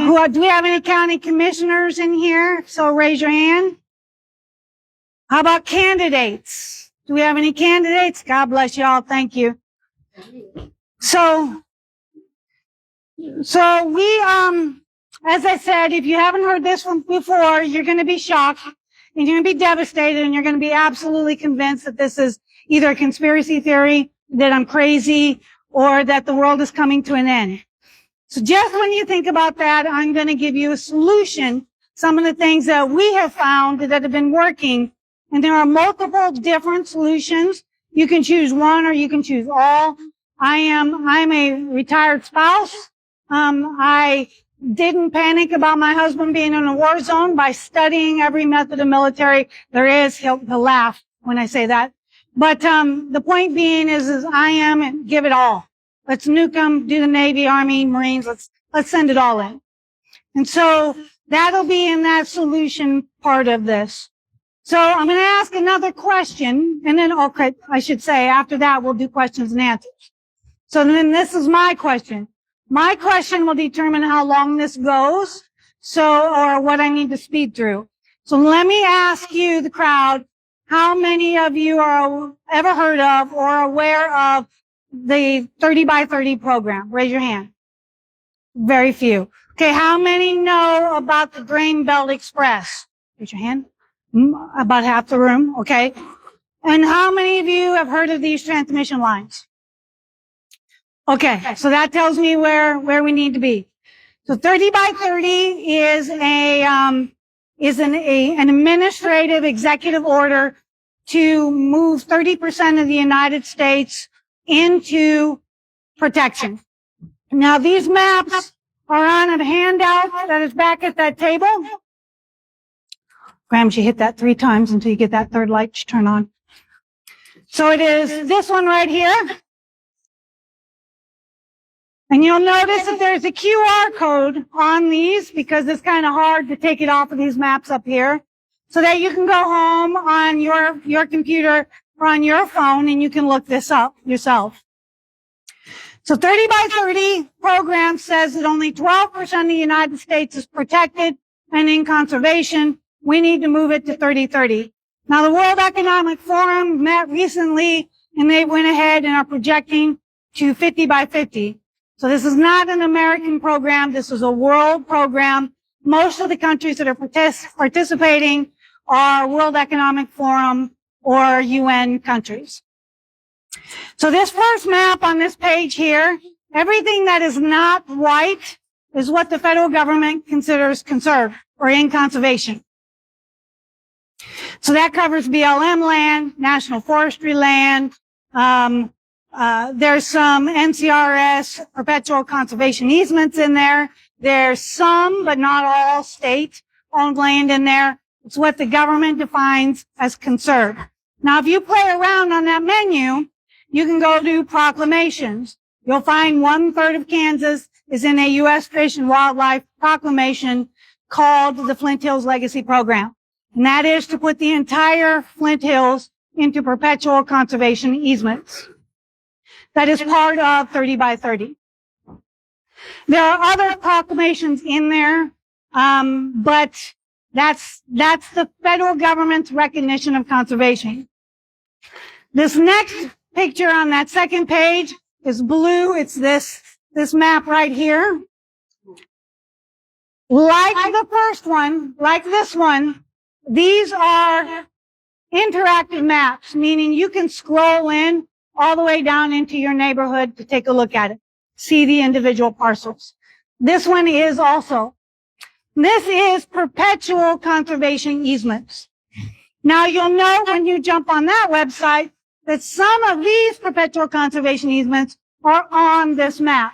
Do we have any county commissioners in here? So raise your hand. How about candidates? Do we have any candidates? God bless y'all. Thank you. So we, as I said, if you haven't heard this one before, you're going to be shocked and you're going to be devastated and you're going to be absolutely convinced that this is either a conspiracy theory, that I'm crazy, or that the world is coming to an end. So just when you think about that, I'm going to give you a solution, some of the things that we have found that have been working. And there are multiple different solutions. You can choose one or you can choose all. I'm a retired spouse. I didn't panic about my husband being in a war zone by studying every method of military there is. He'll laugh when I say that. But, the point being is I am, and give it all. Let's nuke them, do the Navy, Army, Marines. Let's send it all in. And so that'll be in that solution part of this. So I'm going to ask another question, and then, okay, I should say after that we'll do questions and answers. So then this is my question. My question will determine how long this goes, or what I need to speed through. So let me ask you, the crowd, how many of you are ever heard of or aware of the 30 by 30 program? Raise your hand. Very few. Okay, how many know about the Grain Belt Express? Raise your hand. About half the room, okay. And how many of you have heard of these transmission lines? Okay, so that tells me where we need to be. So 30 by 30 is an administrative executive order to move 30% of the United States into protection. Now these maps are on a handout that is back at that table. Graham, you hit that 3 times until you get that third light to turn on. So it is this one right here. And you'll notice that there's a QR code on these because it's kind of hard to take it off of these maps up here, so that you can go home on your computer or on your phone and you can look this up yourself. So 30 by 30 program says that only 12% of the United States is protected and in conservation. We need to move it to 30-30. Now the World Economic Forum met recently and they went ahead and are projecting to 50 by 50. So this is not an American program. This is a world program. Most of the countries that are participating are World Economic Forum or UN countries. So this first map on this page here, everything that is not white is what the federal government considers conserved or in conservation. So that covers BLM land, national forestry land. There's some NCRS perpetual conservation easements in there. There's some, but not all, state-owned land in there. It's what the government defines as conserved. Now, if you play around on that menu, you can go do proclamations. You'll find 1/3 of Kansas is in a U.S. Fish and Wildlife proclamation called the Flint Hills Legacy Program. And that is to put the entire Flint Hills into perpetual conservation easements. That is part of 30 by 30. There are other proclamations in there, but that's the federal government's recognition of conservation. This next picture on that second page is blue. It's this map right here. Like the first one, like this one, these are interactive maps, meaning you can scroll in all the way down into your neighborhood to take a look at it, see the individual parcels. This one is also. This is perpetual conservation easements. Now you'll know when you jump on that website that some of these perpetual conservation easements are on this map.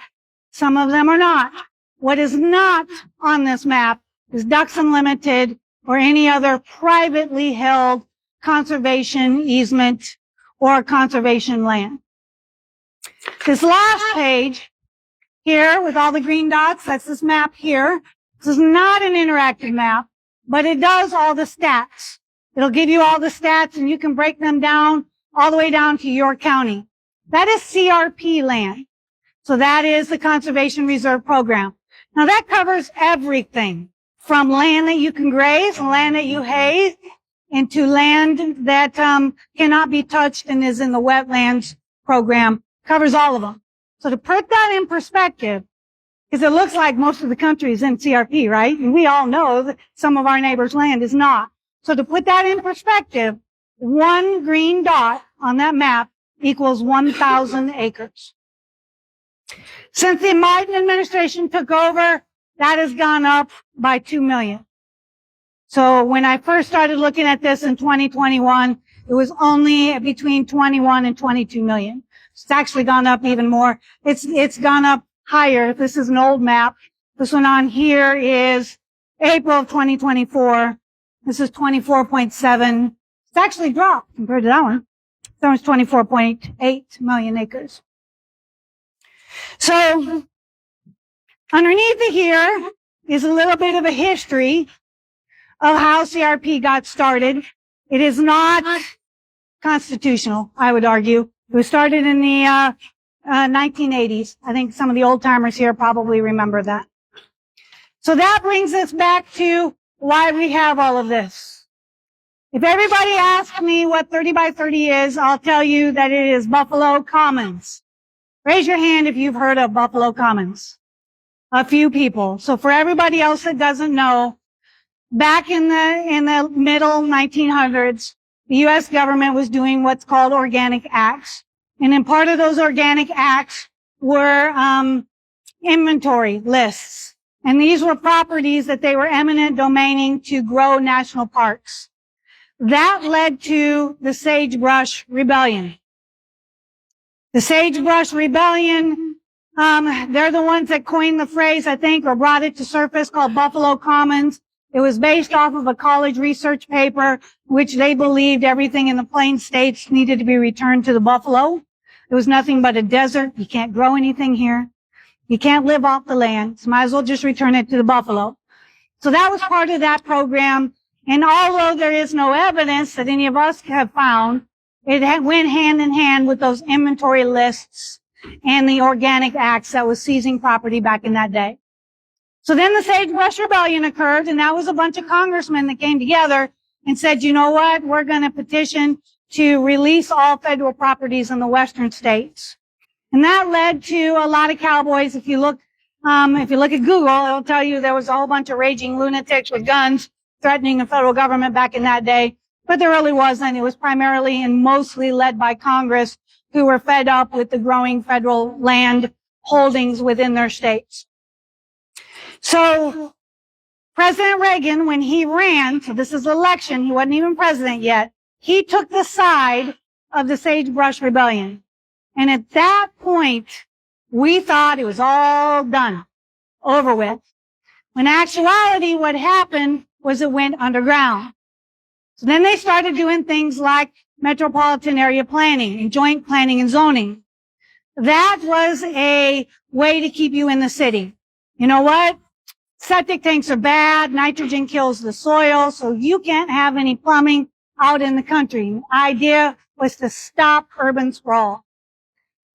Some of them are not. What is not on this map is Ducks Unlimited or any other privately held conservation easement or conservation land. This last page here with all the green dots, that's this map here. This is not an interactive map, but it does all the stats. It'll give you all the stats and you can break them down all the way down to your county. That is CRP land. So that is the Conservation Reserve Program. Now that covers everything from land that you can graze and land that you hay into land that cannot be touched and is in the wetlands program. Covers all of them. So to put that in perspective, because it looks like most of the country is in CRP, right? And we all know that some of our neighbors' land is not. So to put that in perspective, one green dot on that map equals 1,000 acres. Since the Biden administration took over, that has gone up by 2 million. So when I first started looking at this in 2021, it was only between 21 and 22 million. It's actually gone up even more. It's gone up higher. This is an old map. This one on here is April of 2024. This is 24.7. It's actually dropped compared to that one. That one's 24.8 million acres. So underneath it here is a little bit of a history of how CRP got started. It is not constitutional, I would argue. It was started in the 1980s. I think some of the old timers here probably remember that. So that brings us back to why we have all of this. If everybody asks me what 30 by 30 is, I'll tell you that it is Buffalo Commons. Raise your hand if you've heard of Buffalo Commons. A few people. So for everybody else that doesn't know, back in the middle 1900s, the U.S. government was doing what's called organic acts. And in part of those organic acts were inventory lists. And these were properties that they were eminent domaining to grow national parks. That led to the Sagebrush Rebellion. The Sagebrush Rebellion, they're the ones that coined the phrase, I think, or brought it to surface, called Buffalo Commons. It was based off of a college research paper, which they believed everything in the Plains States needed to be returned to the buffalo. It was nothing but a desert. You can't grow anything here. You can't live off the land. So might as well just return it to the buffalo. So that was part of that program. And although there is no evidence that any of us have found, it went hand in hand with those inventory lists and the organic acts that was seizing property back in that day. So then the Sagebrush Rebellion occurred, and that was a bunch of congressmen that came together and said, you know what, we're going to petition to release all federal properties in the western states. And that led to a lot of cowboys. If you look at Google, it'll tell you there was a whole bunch of raging lunatics with guns threatening the federal government back in that day. But there really wasn't. It was primarily and mostly led by Congress, who were fed up with the growing federal land holdings within their states. So President Reagan, when he ran, so this is election, he wasn't even president yet, he took the side of the Sagebrush Rebellion. And at that point, we thought it was all done, over with. When in actuality, what happened was it went underground. So then they started doing things like metropolitan area planning and joint planning and zoning. That was a way to keep you in the city. You know what? Septic tanks are bad. Nitrogen kills the soil. So you can't have any plumbing out in the country. The idea was to stop urban sprawl.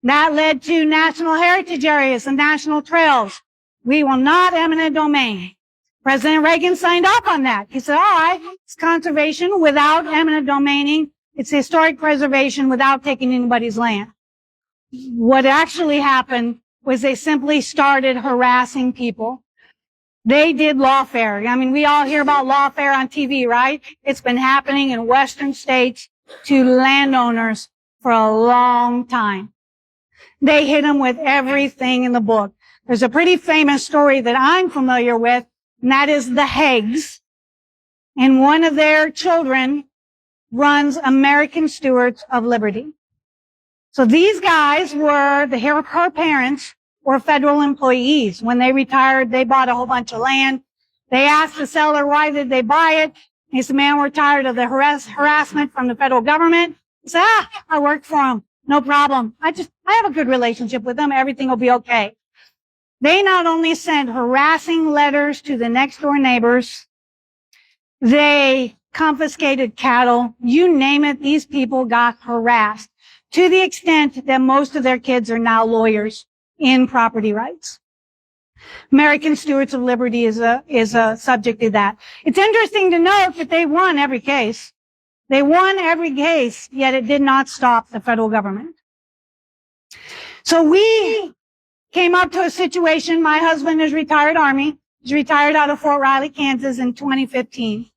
That led to national heritage areas and national trails. We will not eminent domain. President Reagan signed off on that. He said, all right, it's conservation without eminent domaining. It's historic preservation without taking anybody's land. What actually happened was they simply started harassing people. They did lawfare. I mean, we all hear about lawfare on TV, right? It's been happening in western states to landowners for a long time. They hit them with everything in the book. There's a pretty famous story that I'm familiar with, and that is the Heggs. And one of their children runs American Stewards of Liberty. So these guys were, her parents were federal employees. When they retired, they bought a whole bunch of land. They asked the seller, why did they buy it? He said, man, we're tired of the harassment from the federal government. He said, I work for them. No problem. I have a good relationship with them. Everything will be okay. They not only sent harassing letters to the next door neighbors, they confiscated cattle. You name it, these people got harassed to the extent that most of their kids are now lawyers in property rights. American Stewards of Liberty is a subject of that. It's interesting to note that they won every case. They won every case, yet it did not stop the federal government. So we came up to a situation. My husband is retired Army. He's retired out of Fort Riley, Kansas in 2015.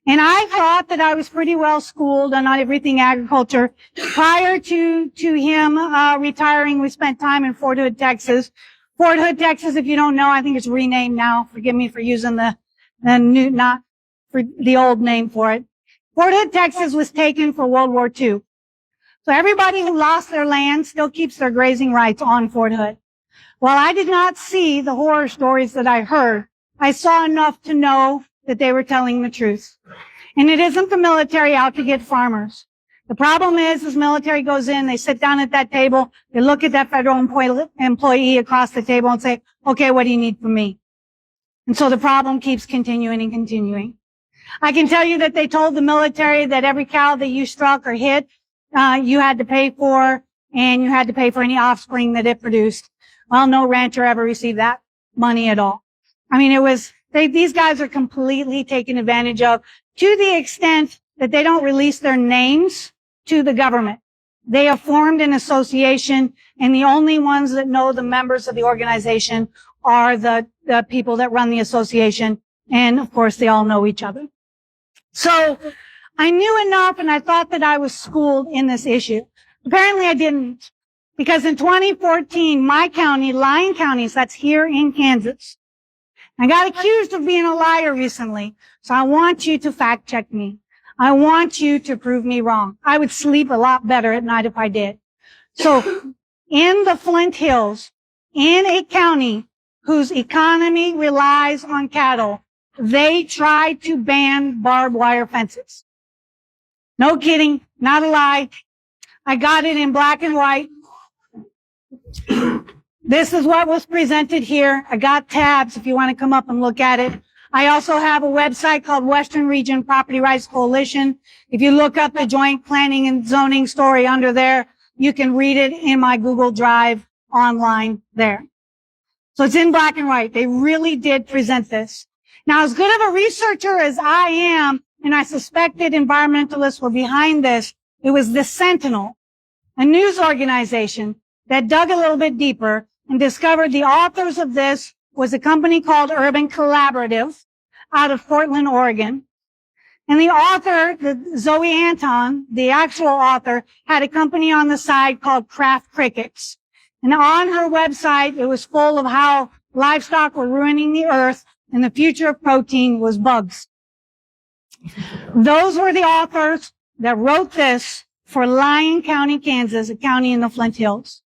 And I thought that I was pretty well schooled on everything agriculture. Prior to him retiring, we spent time in Fort Hood, Texas. Fort Hood, Texas, if you don't know, I think it's renamed now. Forgive me for using the new, not for the old name for it. Fort Hood, Texas was taken for World War II. So everybody who lost their land still keeps their grazing rights on Fort Hood. While I did not see the horror stories that I heard, I saw enough to know that they were telling the truth. And it isn't the military out to get farmers. The problem is military goes in, they sit down at that table, they look at that federal employee across the table and say, okay, what do you need from me? And so the problem keeps continuing and continuing. I can tell you that they told the military that every cow that you struck or hit, you had to pay for, and you had to pay for any offspring that it produced. Well, no rancher ever received that money at all. I mean, these guys are completely taken advantage of to the extent that they don't release their names to the government. They have formed an association, and the only ones that know the members of the organization are the people that run the association. And of course, they all know each other. So I knew enough, and I thought that I was schooled in this issue. Apparently I didn't, because in 2014, my county, Lyon County, that's here in Kansas, I got accused of being a liar recently. So I want you to fact check me. I want you to prove me wrong. I would sleep a lot better at night if I did. So in the Flint Hills, in a county whose economy relies on cattle, they tried to ban barbed wire fences. No kidding, not a lie. I got it in black and white. This is what was presented here. I got tabs if you want to come up and look at it. I also have a website called Western Region Property Rights Coalition. If you look up the joint planning and zoning story under there, you can read it in my Google Drive online there. So it's in black and white. They really did present this. Now, as good of a researcher as I am, and I suspected environmentalists were behind this, it was the Sentinel, a news organization that dug a little bit deeper and discovered the authors of this was a company called Urban Collaborative out of Portland, Oregon. And the author, Zoe Anton, the actual author, had a company on the side called Craft Crickets. And on her website, it was full of how livestock were ruining the earth and the future of protein was bugs. Those were the authors that wrote this for Lyon County, Kansas, a county in the Flint Hills.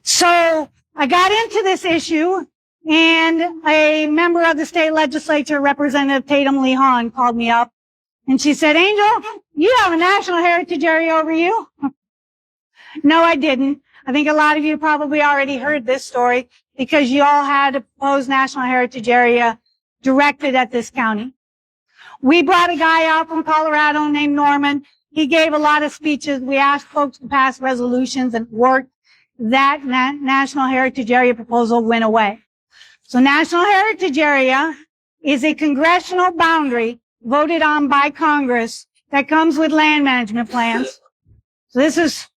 So I got into this issue, and a member of the state legislature, Representative Tatum Lee Hahn, called me up, and she said, Angel, you have a national heritage area over you? No, I didn't. I think a lot of you probably already heard this story because you all had a proposed national heritage area directed at this county. We brought a guy out from Colorado named Norman. He gave a lot of speeches. We asked folks to pass resolutions and worked. That national heritage area proposal went away. So national heritage area is a congressional boundary voted on by Congress that comes with land management plans. So this is,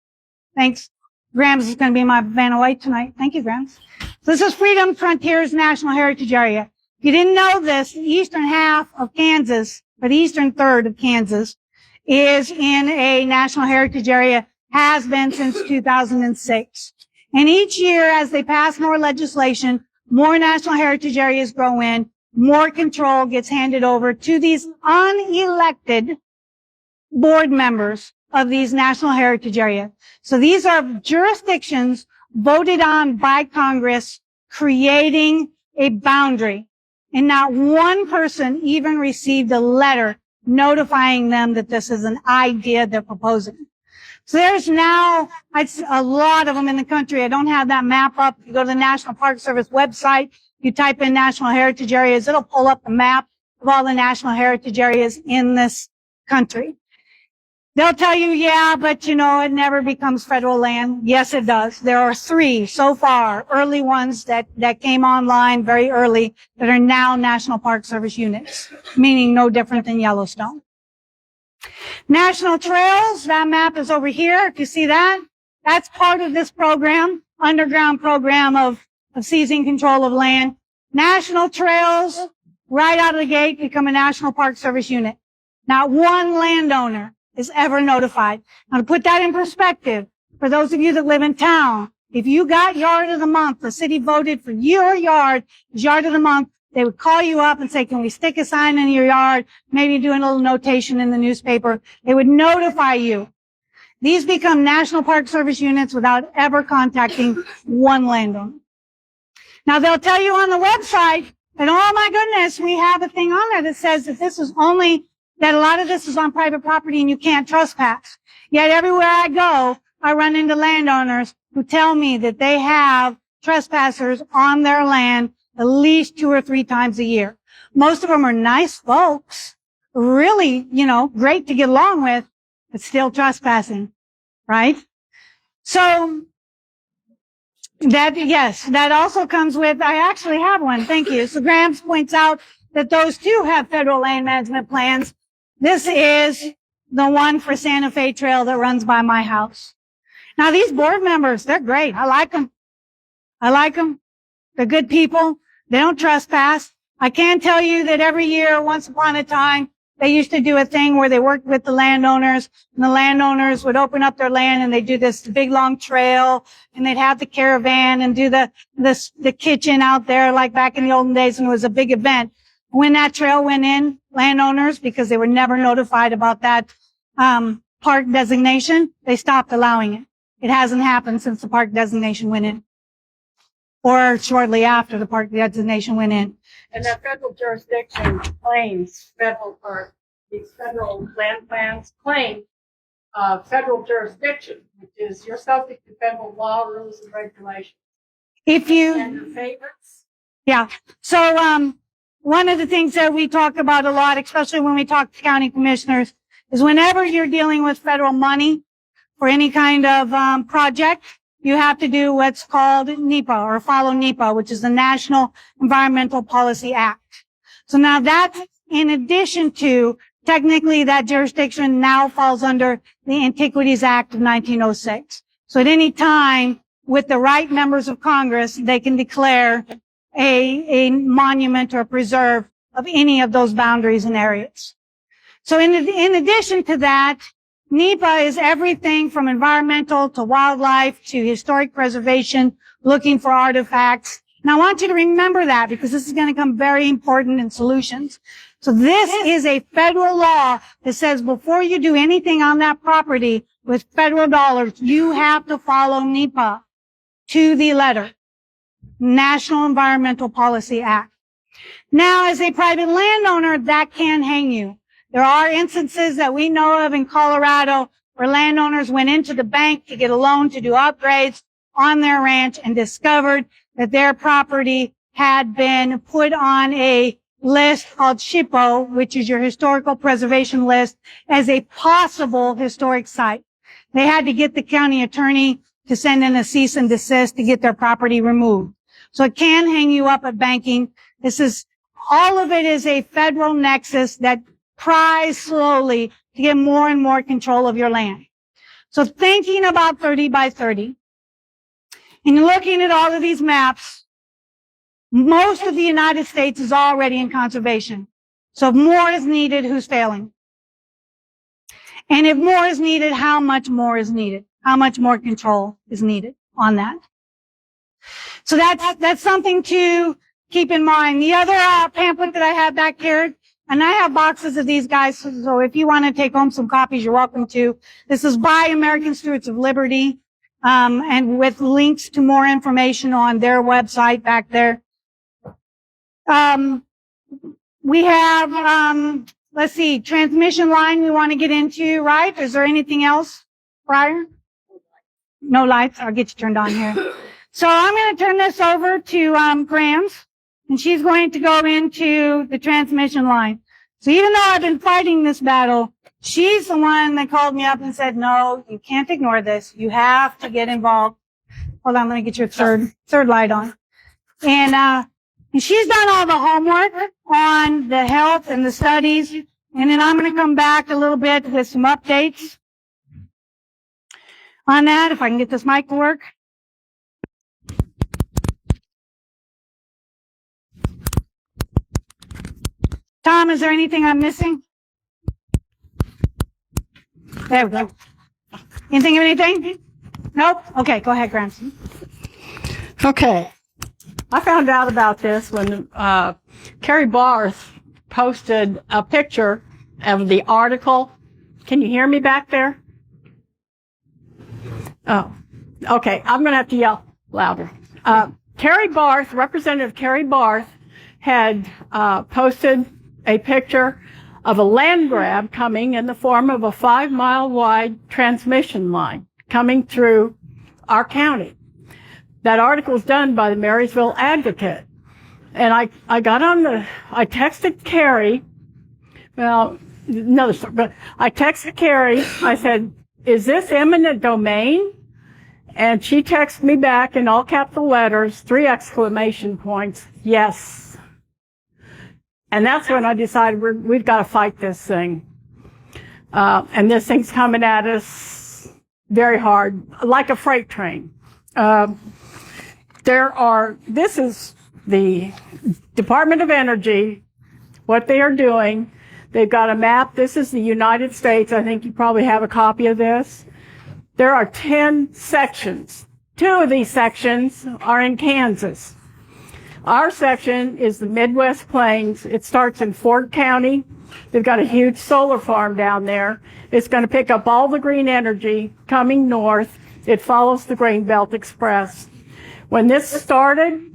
thanks, Grams is going to be my Vanna White tonight. Thank you, Grams. So this is Freedom Frontiers National Heritage Area. If you didn't know this, the eastern half of Kansas, or the eastern third of Kansas, is in a national heritage area, has been since 2006. And each year, as they pass more legislation, more national heritage areas grow in, more control gets handed over to these unelected board members of these national heritage areas. So these are jurisdictions voted on by Congress, creating a boundary. And not one person even received a letter notifying them that this is an idea they're proposing. So there's now a lot of them in the country. I don't have that map up. You go to the National Park Service website, you type in national heritage areas, it'll pull up the map of all the national heritage areas in this country. They'll tell you, yeah, but it never becomes federal land. Yes, it does. There are 3 so far, early ones that came online very early that are now National Park Service units, meaning no different than Yellowstone. National Trails, that map is over here. If you see that, that's part of this program, underground program of seizing control of land. National Trails, right out of the gate, become a National Park Service unit. Not one landowner is ever notified. Now, to put that in perspective, for those of you that live in town, if you got yard of the month, the city voted for your yard as yard of the month, they would call you up and say, can we stick a sign in your yard? Maybe do a little notation in the newspaper. They would notify you. These become National Park Service units without ever contacting one landowner. Now, they'll tell you on the website that, oh my goodness, we have a thing on there that says that that a lot of this is on private property and you can't trespass. Yet everywhere I go, I run into landowners who tell me that they have trespassers on their land at least 2 or 3 times a year. Most of them are nice folks, really, great to get along with, but still trespassing, right? So that also comes with, I actually have one. Thank you. So Grams points out that those too have federal land management plans. This is the one for Santa Fe Trail that runs by my house. Now, these board members, they're great. I like them. They're good people. They don't trespass. I can tell you that every year, once upon a time, they used to do a thing where they worked with the landowners, and the landowners would open up their land and they'd do this big long trail, and they'd have the caravan and do the kitchen out there like back in the olden days, and it was a big event. When that trail went in, landowners, because they were never notified about that park designation, they stopped allowing it. It hasn't happened since the park designation went in, or shortly after the park designation went in. And that federal jurisdiction claims these federal land plans claim federal jurisdiction, which is you're subject to federal law, rules, and regulations. And your favorites? Yeah. So, one of the things that we talk about a lot, especially when we talk to county commissioners, is whenever you're dealing with federal money for any kind of project, you have to do what's called NEPA, or follow NEPA, which is the National Environmental Policy Act. So now that's in addition to, technically that jurisdiction now falls under the Antiquities Act of 1906. So at any time, with the right members of Congress, they can declare a monument or preserve of any of those boundaries and areas. So in addition to that, NEPA is everything from environmental to wildlife to historic preservation, looking for artifacts. And I want you to remember that because this is going to come very important in solutions. So this is a federal law that says before you do anything on that property with federal dollars, you have to follow NEPA to the letter. National Environmental Policy Act. Now, as a private landowner, that can hang you. There are instances that we know of in Colorado where landowners went into the bank to get a loan to do upgrades on their ranch and discovered that their property had been put on a list called SHPO, which is your historical preservation list, as a possible historic site. They had to get the county attorney to send in a cease and desist to get their property removed. So it can hang you up at banking. All of it is a federal nexus that pries slowly to get more and more control of your land. So thinking about 30 by 30, and looking at all of these maps, most of the United States is already in conservation. So if more is needed, who's failing? And if more is needed, how much more is needed? How much more control is needed on that? So that's something to keep in mind. The other pamphlet that I have back here, and I have boxes of these guys, so if you want to take home some copies, you're welcome to. This is by American Stewards of Liberty, and with links to more information on their website back there. We have, let's see, transmission line we want to get into, right? Is there anything else prior? No lights. I'll get you turned on here. So I'm going to turn this over to Grams, and she's going to go into the transmission line. So even though I've been fighting this battle, she's the one that called me up and said, no, you can't ignore this. You have to get involved. Hold on, let me get your third light on. And she's done all the homework on the health and the studies. And then I'm going to come back a little bit with some updates on that, if I can get this mic to work. Tom, is there anything I'm missing? There we go. You think of anything? Nope? Okay, go ahead, Gramps. Okay. I found out about this when Carrie Barth posted a picture of the article. Can you hear me back there? Oh, okay. I'm going to have to yell louder. Carrie Barth, Representative Carrie Barth, had posted a picture of a land grab coming in the form of a 5-mile wide transmission line coming through our county. That article was done by the Marysville Advocate. And I got on I texted Carrie, well, another story, but I texted Carrie, I said, is this eminent domain? And she texted me back in all capital letters, 3 exclamation points, yes. And that's when I decided we've got to fight this thing. And this thing's coming at us very hard, like a freight train. This is the Department of Energy, what they are doing. They've got a map. This is the United States. I think you probably have a copy of this. There are 10 sections. 2 of these sections are in Kansas. Our section is the Midwest Plains. It starts in Ford County. They've got a huge solar farm down there. It's going to pick up all the green energy coming north. It follows the Grain Belt Express. When this started,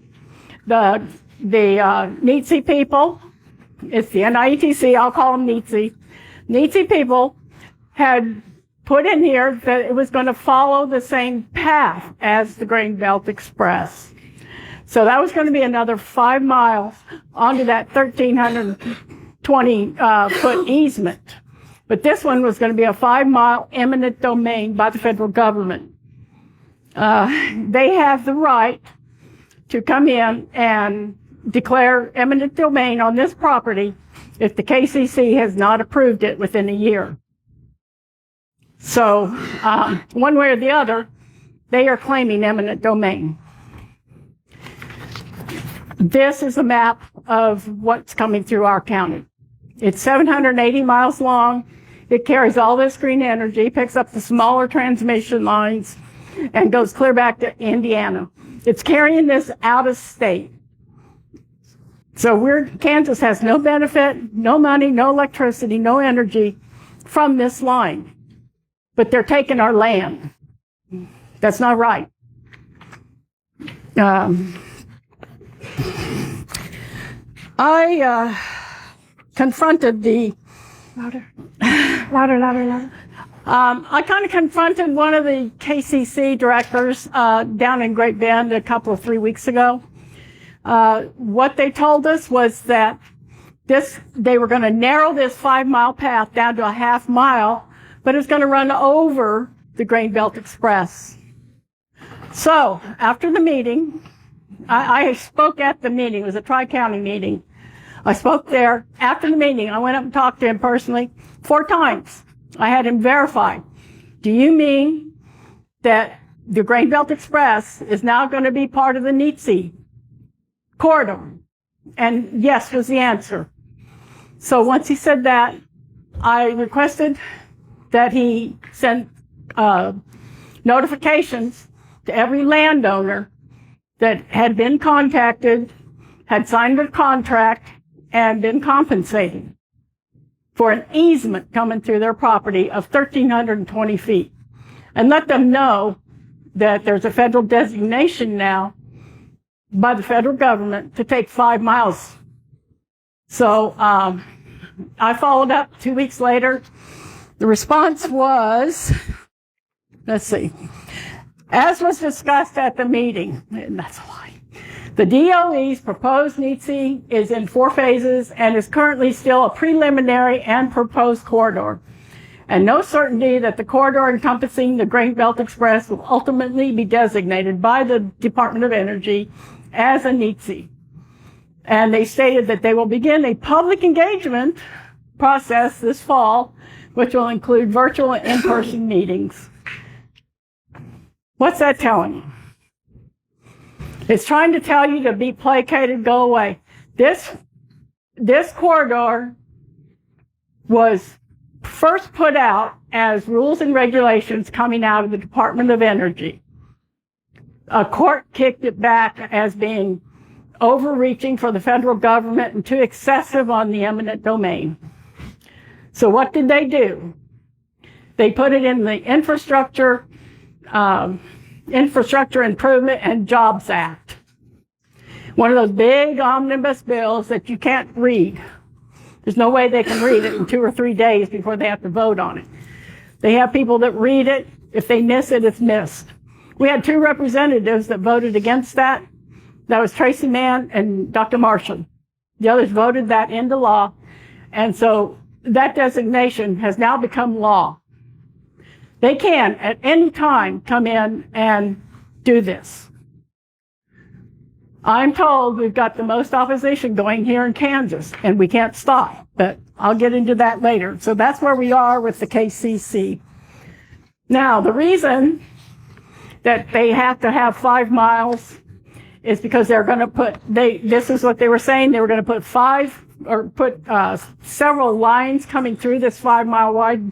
the NETC people, it's the NIETC, I'll call them NETC. NETC people had put in here that it was going to follow the same path as the Grain Belt Express. So that was going to be another 5 miles onto that 1,320 foot easement. But this one was going to be a 5-mile eminent domain by the federal government. They have the right to come in and declare eminent domain on this property if the KCC has not approved it within a year. So one way or the other, they are claiming eminent domain. This is a map of what's coming through our county. It's 780 miles long. It carries all this green energy, picks up the smaller transmission lines, and goes clear back to Indiana. It's carrying this out of state. So Kansas has no benefit, no money, no electricity, no energy from this line. But they're taking our land. That's not right. I confronted the louder. I kind of confronted one of the KCC directors down in Great Bend 3 weeks ago. What they told us was that they were going to narrow this 5-mile path down to a half mile, but it's going to run over the Grain Belt Express. So after the meeting, I spoke at the meeting. It was a Tri-County meeting. I spoke there. After the meeting, I went up and talked to him personally 4 times. I had him verify. Do you mean that the Grain Belt Express is now going to be part of the NETC corridor? And yes was the answer. So once he said that, I requested that he send notifications to every landowner that had been contacted, had signed a contract, and been compensated for an easement coming through their property of 1,320 feet. And let them know that there's a federal designation now by the federal government to take 5 miles. So I followed up 2 weeks later. The response was, let's see, as was discussed at the meeting, and that's a lie. The DOE's proposed NETC is in 4 phases and is currently still a preliminary and proposed corridor. And no certainty that the corridor encompassing the Grain Belt Express will ultimately be designated by the Department of Energy as a NETC. And they stated that they will begin a public engagement process this fall, which will include virtual and in-person meetings. What's that telling you? It's trying to tell you to be placated, go away. This corridor was first put out as rules and regulations coming out of the Department of Energy. A court kicked it back as being overreaching for the federal government and too excessive on the eminent domain. So what did they do? They put it in the Infrastructure Improvement and Jobs Act. One of those big omnibus bills that you can't read. There's no way they can read it in 2 or 3 days before they have to vote on it. They have people that read it. If they miss it, it's missed. We had 2 representatives that voted against that. That was Tracy Mann and Dr. Marshall. The others voted that into law. And so that designation has now become law. They can, at any time, come in and do this. I'm told we've got the most opposition going here in Kansas, and we can't stop, but I'll get into that later. So that's where we are with the KCC. Now, the reason that they have to have 5 miles is because they're going to put, this is what they were saying, they were going to put several lines coming through this 5-mile wide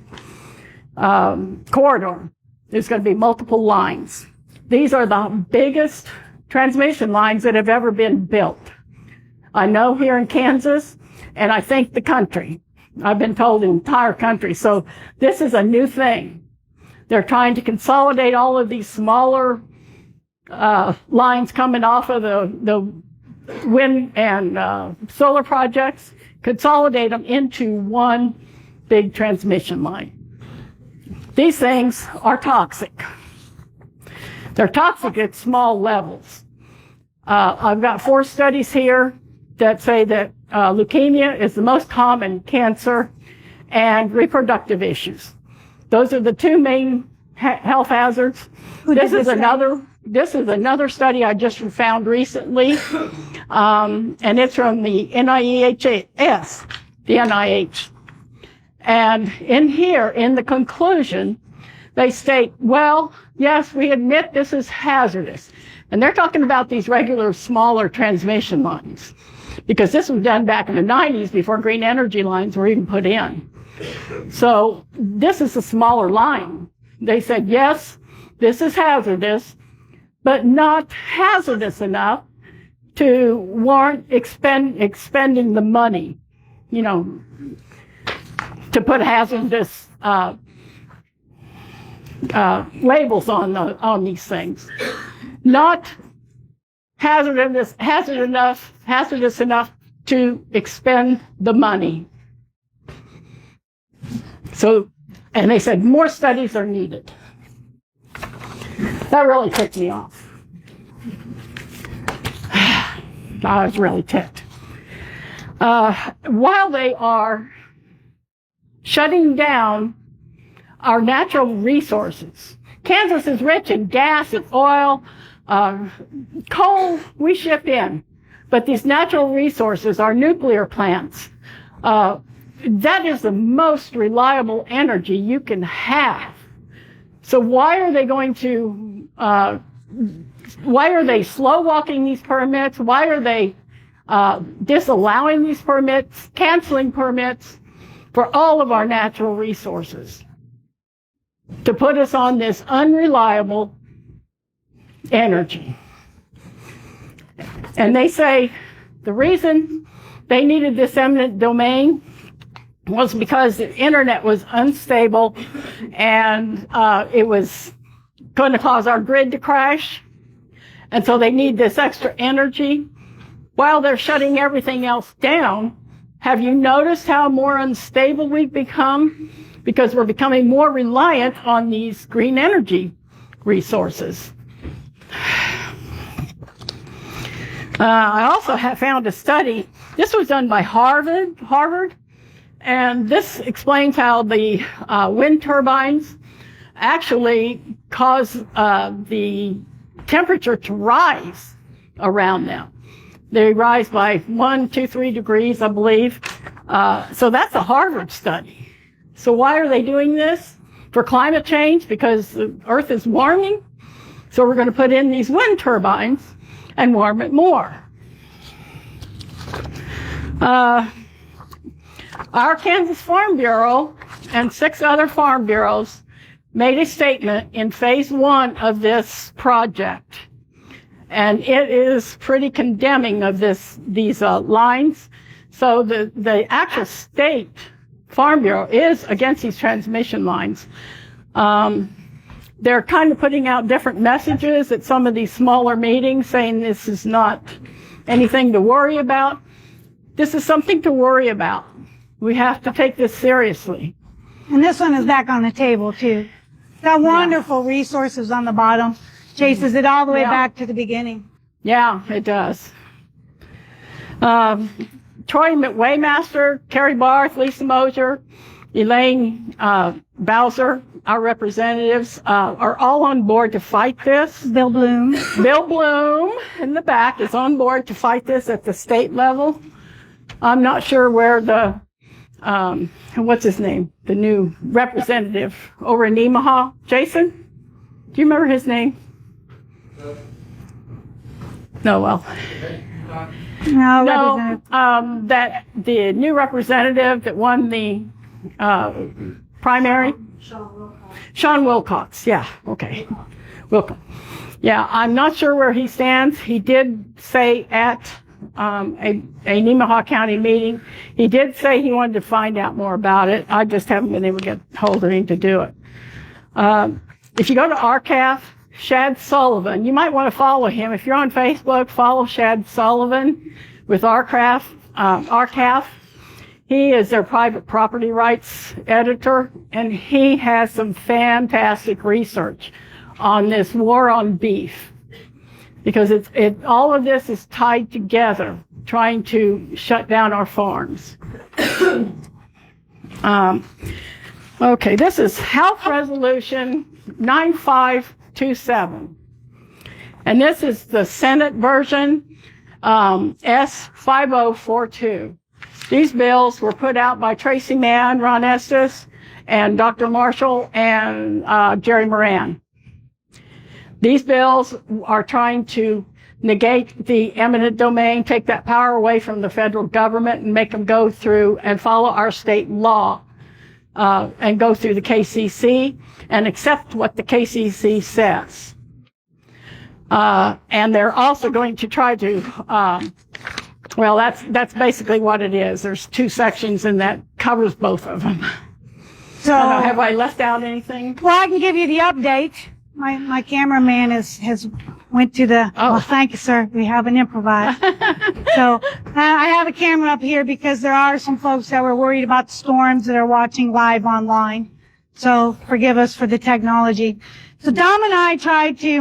corridor. There's going to be multiple lines. These are the biggest transmission lines that have ever been built. I know here in Kansas, and I think the country. I've been told the entire country. So this is a new thing. They're trying to consolidate all of these smaller lines coming off of the wind and solar projects, consolidate them into one big transmission line. These things are toxic. They're toxic at small levels. I've got 4 studies here that say that leukemia is the most common cancer and reproductive issues. Those are the 2 main health hazards. This is another study I just found recently, and it's from the NIH. And in here, in the conclusion, they state, well, yes, we admit this is hazardous. And they're talking about these regular, smaller transmission lines, because this was done back in the 90s before green energy lines were even put in. So this is a smaller line. They said, yes, this is hazardous, but not hazardous enough to warrant expending the money, to put hazardous labels on these things. Not hazardous enough to expend the money. So, and they said more studies are needed. That really ticked me off. I was really ticked. While they are shutting down our natural resources, Kansas is rich in gas and oil, coal we ship in, but these natural resources are nuclear plants. That is the most reliable energy you can have. So why are they slow walking these permits? Why are they disallowing these permits, canceling permits for all of our natural resources? To put us on this unreliable energy. And they say the reason they needed this eminent domain was because the internet was unstable and it was going to cause our grid to crash. And so they need this extra energy while they're shutting everything else down. Have you noticed how more unstable we've become? Because we're becoming more reliant on these green energy resources. I also have found a study. This was done by Harvard, and this explains how the wind turbines actually cause the temperature to rise around them. They rise by 1, 2, 3 degrees, I believe. So that's a Harvard study. So why are they doing this? For climate change, because the Earth is warming. So we're going to put in these wind turbines and warm it more. Our Kansas Farm Bureau and 6 other farm bureaus made a statement in phase 1 of this project. And it is pretty condemning of these lines. So the actual state Farm Bureau is against these transmission lines. They're kind of putting out different messages at some of these smaller meetings saying this is not anything to worry about. This is something to worry about. We have to take this seriously. And this one is back on the table too. Got wonderful resources on the bottom. Chases it all the way back to the beginning. Yeah, it does. Troy Waymaster, Terry Barth, Lisa Mosier, Elaine Bowser, our representatives, are all on board to fight this. Bill Bloom. Bill Bloom in the back is on board to fight this at the state level. I'm not sure where the, what's his name? The new representative over in Nemaha. Jason? Do you remember his name? No, well. No, that the new representative that won the primary? Sean Wilcox. Yeah, okay. Wilcox. Yeah, I'm not sure where he stands. He did say at a Nemaha County meeting, he did say he wanted to find out more about it. I just haven't been able to get hold of him to do it. If you go to RCAF, Shad Sullivan, you might want to follow him. If you're on Facebook, follow Shad Sullivan with RCAF. He is their private property rights editor, and he has some fantastic research on this war on beef, because all of this is tied together, trying to shut down our farms. Okay, this is House Resolution 9527. And this is the Senate version, S5042. These bills were put out by Tracy Mann, Ron Estes, and Dr. Marshall, and Jerry Moran. These bills are trying to negate the eminent domain, take that power away from the federal government, and make them go through and follow our state law, and go through the KCC and accept what the KCC says. And they're also going to try to, well, that's basically what it is. There's 2 sections, and that covers both of them. So, have I left out anything? well, I can give you the update. My cameraman has went to the, well, thank you, sir. We haven't improvised. So I have a camera up here because there are some folks that were worried about the storms that are watching live online. So forgive us for the technology. So Dom and I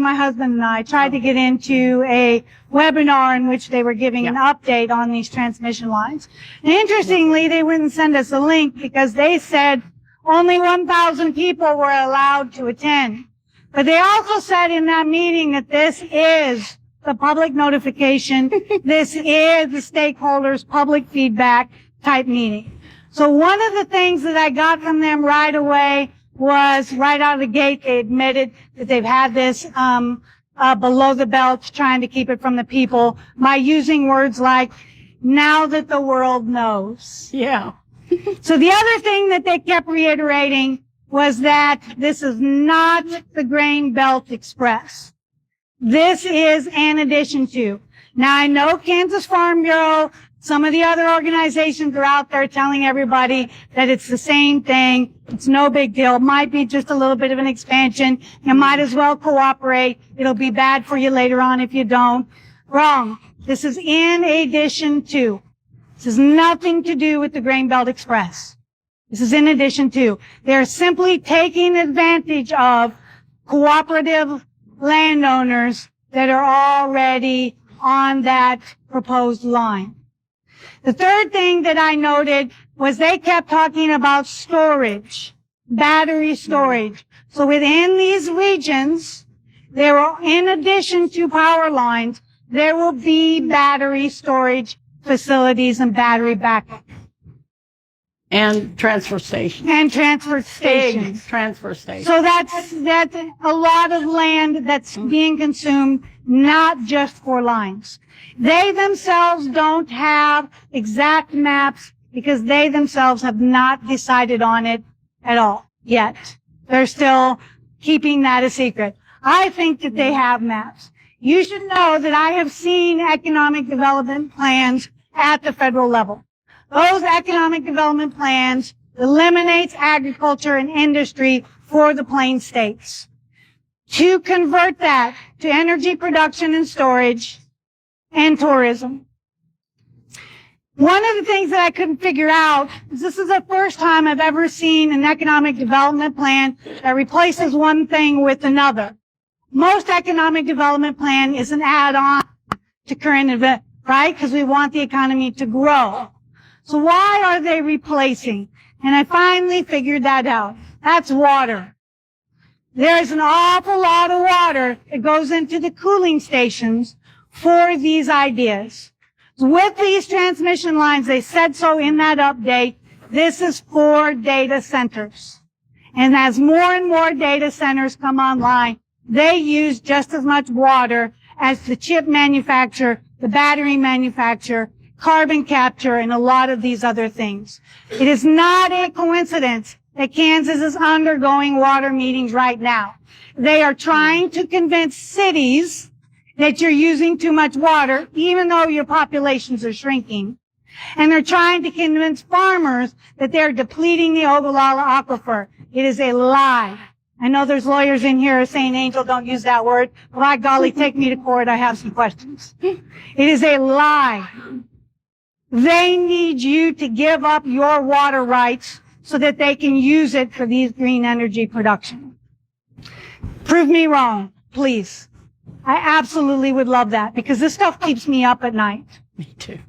my husband and I tried to get into a webinar in which they were giving an update on these transmission lines. And interestingly, they wouldn't send us a link because they said only 1,000 people were allowed to attend. But they also said in that meeting that this is the public notification. This is the stakeholders' public feedback type meeting. So one of the things that I got from them right away was right out of the gate, they admitted that they've had this below the belt, trying to keep it from the people by using words like, now that the world knows. Yeah. So the other thing that they kept reiterating was that this is not the Grain Belt Express. This is an addition to. Now, I know Kansas Farm Bureau, some of the other organizations are out there telling everybody that it's the same thing. It's no big deal. It might be just a little bit of an expansion. You might as well cooperate. It'll be bad for you later on if you don't. Wrong. This is in addition to. This has nothing to do with the Grain Belt Express. This is in addition to. They're simply taking advantage of cooperative landowners that are already on that proposed line. The third thing that I noted was they kept talking about storage, battery storage. So within these regions, there will, in addition to power lines, there will be battery storage facilities and battery backup. And transfer stations. And transfer stations. Big transfer stations. So that's a lot of land that's being consumed, not just for lines. They themselves don't have exact maps because they themselves have not decided on it at all yet. They're still keeping that a secret. I think that they have maps. You should know that I have seen economic development plans at the federal level. Those economic development plans eliminates agriculture and industry for the Plain States. To convert that to energy production and storage and tourism. One of the things that I couldn't figure out is this is the first time I've ever seen an economic development plan that replaces one thing with another. Most economic development plan is an add-on to current event, right? Because we want the economy to grow. So why are they replacing? And I finally figured that out. That's water. There's an awful lot of water that goes into the cooling stations for these ideas. With these transmission lines, they said so in that update, this is for data centers. And as more and more data centers come online, they use just as much water as the chip manufacturer, the battery manufacturer, carbon capture, and a lot of these other things. It is not a coincidence that Kansas is undergoing water meetings right now. They are trying to convince cities that you're using too much water, even though your populations are shrinking. And they're trying to convince farmers that they're depleting the Ogallala aquifer. It is a lie. I know there's lawyers in here saying, Angel, don't use that word. By golly, take me to court. I have some questions. It is a lie. They need you to give up your water rights so that they can use it for these green energy production. Prove me wrong, please. I absolutely would love that because this stuff keeps me up at night. Me too.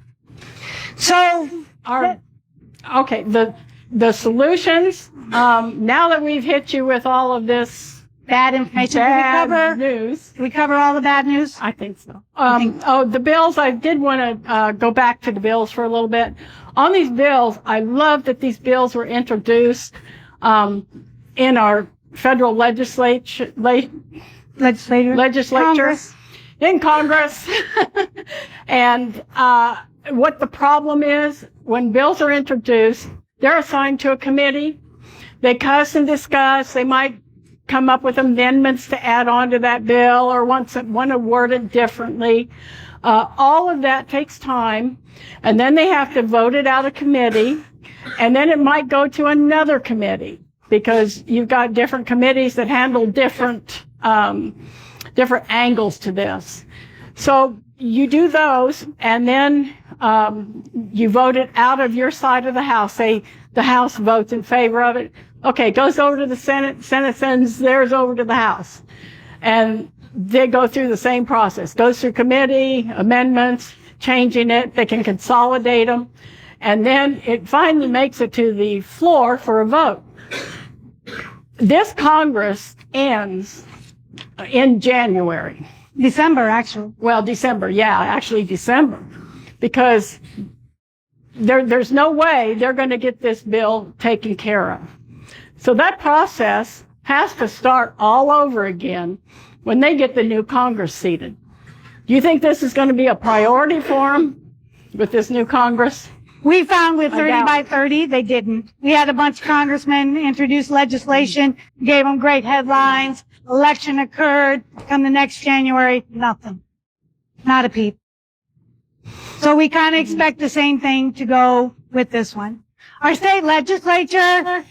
So, okay, the solutions, now that we've hit you with all of this bad information, news. Did we cover all the bad news? I think so. The bills, I did want to go back to the bills for a little bit. On these bills, I love that these bills were introduced in our federal legislature. Congress. In Congress. And what the problem is, when bills are introduced, they're assigned to a committee. They cuss and discuss. They might come up with amendments to add on to that bill or want to word it differently. All of that takes time. And then they have to vote it out of committee. And then it might go to another committee because you've got different committees that handle different angles to this. So you do those, and then you vote it out of your side of the House. Say the House votes in favor of it. Okay, it goes over to the Senate. Senate sends theirs over to the House. And they go through the same process. Goes through committee, amendments, changing it. They can consolidate them. And then it finally makes it to the floor for a vote. This Congress ends in January. December, actually. Well, December, yeah, actually December. Because there's no way they're going to get this bill taken care of. So that process has to start all over again when they get the new Congress seated. Do you think this is going to be a priority for them with this new Congress? We found with 30 by 30, they didn't. We had a bunch of congressmen introduce legislation, gave them great headlines. Election occurred. Come the next January, nothing. Not a peep. So we kind of expect the same thing to go with this one. Our state legislature,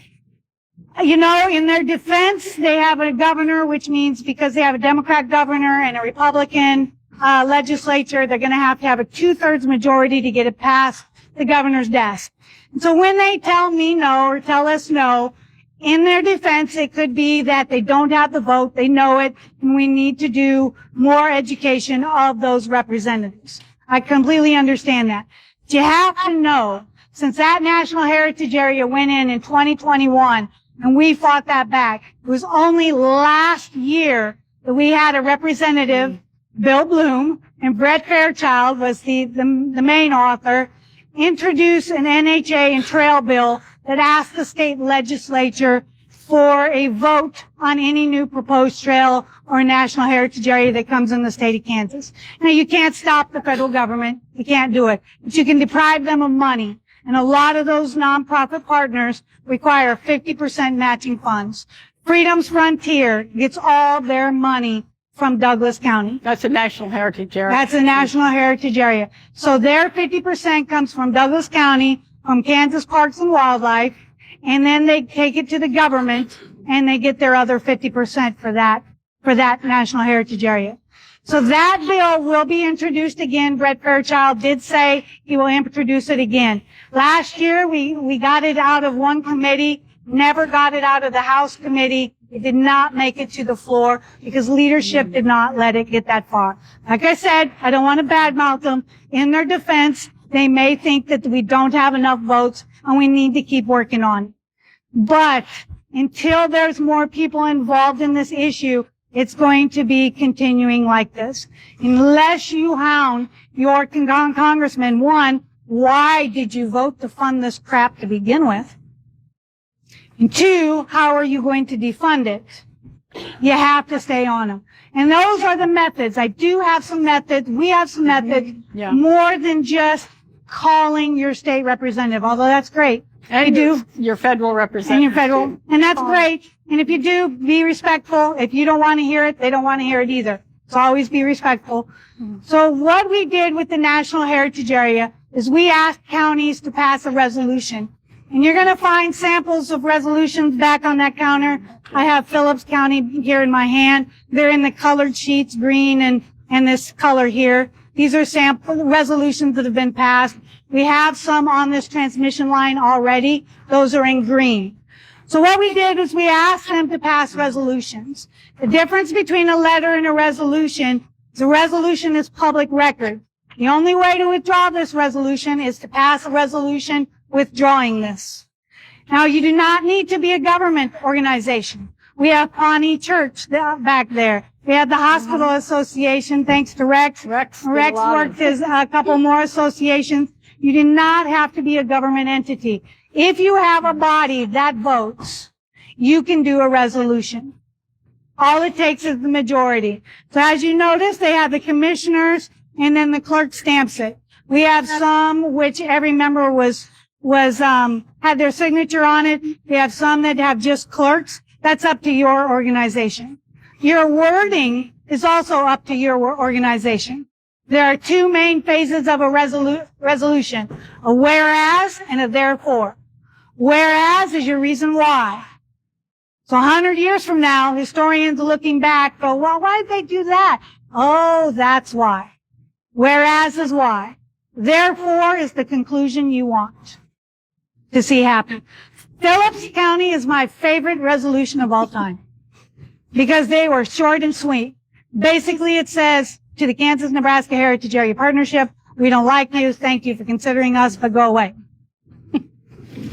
you know, in their defense, they have a governor, which means because they have a Democrat governor and a Republican legislature, they're going to have a 2/3 majority to get it past the governor's desk. And so when they tell me no or tell us no, in their defense, it could be that they don't have the vote, they know it, and we need to do more education of those representatives. I completely understand that. But you have to know, since that National Heritage Area went in 2021, and we fought that back, it was only last year that we had a representative, Bill Bloom, and Brett Fairchild was the main author, introduce an NHA and trail bill that asked the state legislature for a vote on any new proposed trail or national heritage area that comes in the state of Kansas. Now, you can't stop the federal government. You can't do it. But you can deprive them of money. And a lot of those nonprofit partners require 50% matching funds. Freedom's Frontier gets all their money from Douglas County. That's a National Heritage Area. That's a National Heritage Area. So their 50% comes from Douglas County, from Kansas Parks and Wildlife, and then they take it to the government and they get their other 50% for that National Heritage Area. So that bill will be introduced again. Brett Fairchild did say he will introduce it again. Last year, we got it out of one committee, never got it out of the House committee. It did not make it to the floor because leadership did not let it get that far. Like I said, I don't want to badmouth them. In their defense, they may think that we don't have enough votes and we need to keep working on it. But until there's more people involved in this issue, it's going to be continuing like this. Unless you hound your congressman, one, why did you vote to fund this crap to begin with? And two, how are you going to defund it? You have to stay on them. And those are the methods. I do have some methods. We have some methods. Yeah. More than just calling your state representative, although that's great. And you do. Your federal representative. And your federal. And that's great. And if you do, be respectful. If you don't want to hear it, they don't want to hear it either. So always be respectful. So what we did with the National Heritage Area is we asked counties to pass a resolution. And you're going to find samples of resolutions back on that counter. I have Phillips County here in my hand. They're in the colored sheets, green and this color here. These are sample resolutions that have been passed. We have some on this transmission line already. Those are in green. So what we did is we asked them to pass resolutions. The difference between a letter and a resolution is a resolution is public record. The only way to withdraw this resolution is to pass a resolution withdrawing this. Now, you do not need to be a government organization. We have Pawnee Church back there. We have the Hospital Association, thanks to Rex. Rex worked as a couple more associations. You do not have to be a government entity. If you have a body that votes, you can do a resolution. All it takes is the majority. So as you notice, they have the commissioners and then the clerk stamps it. We have some which every member had their signature on it. We have some that have just clerks. That's up to your organization. Your wording is also up to your organization. There are two main phases of a resolution, a whereas and a therefore. Whereas is your reason why. So 100 years from now, historians looking back go, well, why did they do that? Oh, that's why. Whereas is why. Therefore is the conclusion you want to see happen. Phillips County is my favorite resolution of all time because they were short and sweet. Basically, it says to the Kansas-Nebraska Heritage Area Partnership, we don't like you. Thank you for considering us, but go away.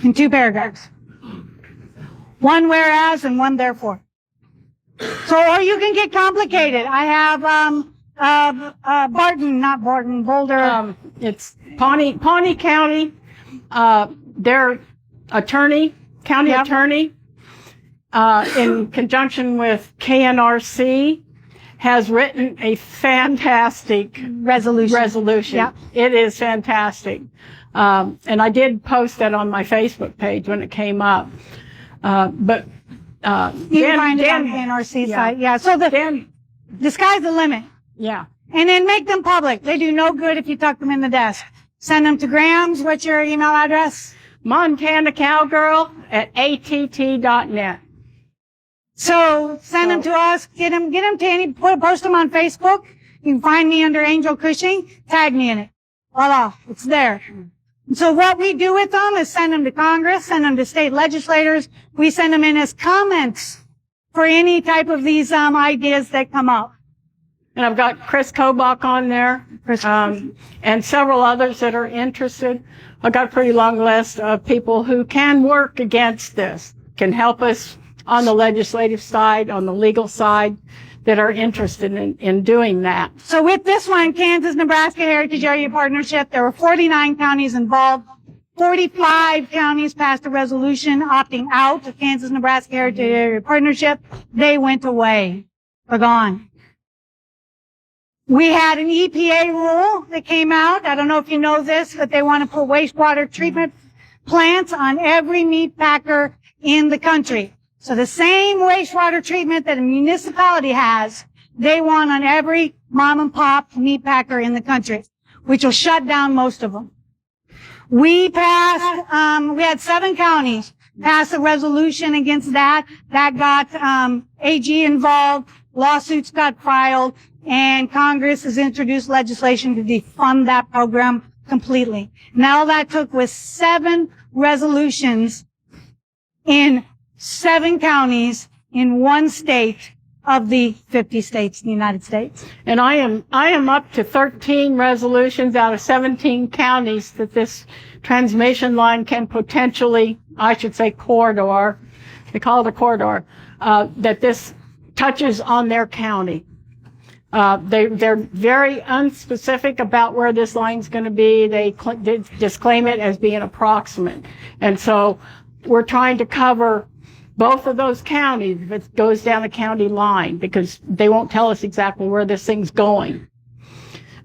In 2 paragraphs. One whereas and one therefore. So, or you can get complicated. I have Boulder. It's Pawnee County. Their attorney, county attorney, in conjunction with KNRC, has written a fantastic resolution. Yep. It is fantastic. And I did post that on my Facebook page when it came up. But you can find it on the NRC site. Yeah. So the sky's the limit. Yeah. And then make them public. They do no good if you tuck them in the desk. Send them to Graham's. What's your email address? MontanaCowgirl@att.net. So send them to us. Get them to post them on Facebook. You can find me under Angel Cushing. Tag me in it. Voila. It's there. So what we do with them is send them to Congress, send them to state legislators. We send them in as comments for any type of these ideas that come up. And I've got Chris Kobach on there, and several others that are interested. I've got a pretty long list of people who can work against this, can help us on the legislative side, on the legal side, that are interested in doing that. So with this one, Kansas-Nebraska Heritage Area Partnership, there were 49 counties involved. 45 counties passed a resolution opting out of Kansas-Nebraska Heritage Area Partnership. They went away. They're gone. We had an EPA rule that came out. I don't know if you know this, but they want to put wastewater treatment plants on every meat packer in the country. So the same wastewater treatment that a municipality has, they want on every mom and pop meat packer in the country, which will shut down most of them. We passed, we had 7 counties pass a resolution against that. That got AG involved, lawsuits got filed, and Congress has introduced legislation to defund that program completely. And all that took was 7 resolutions in 7 counties in 1 state of the 50 states in the United States. And I am up to 13 resolutions out of 17 counties that this transmission line can potentially, I should say corridor, they call it a corridor, that this touches on their county. They're very unspecific about where this line's going to be. They just claim it as being approximate. And so we're trying to cover both of those counties if it goes down the county line, because they won't tell us exactly where this thing's going.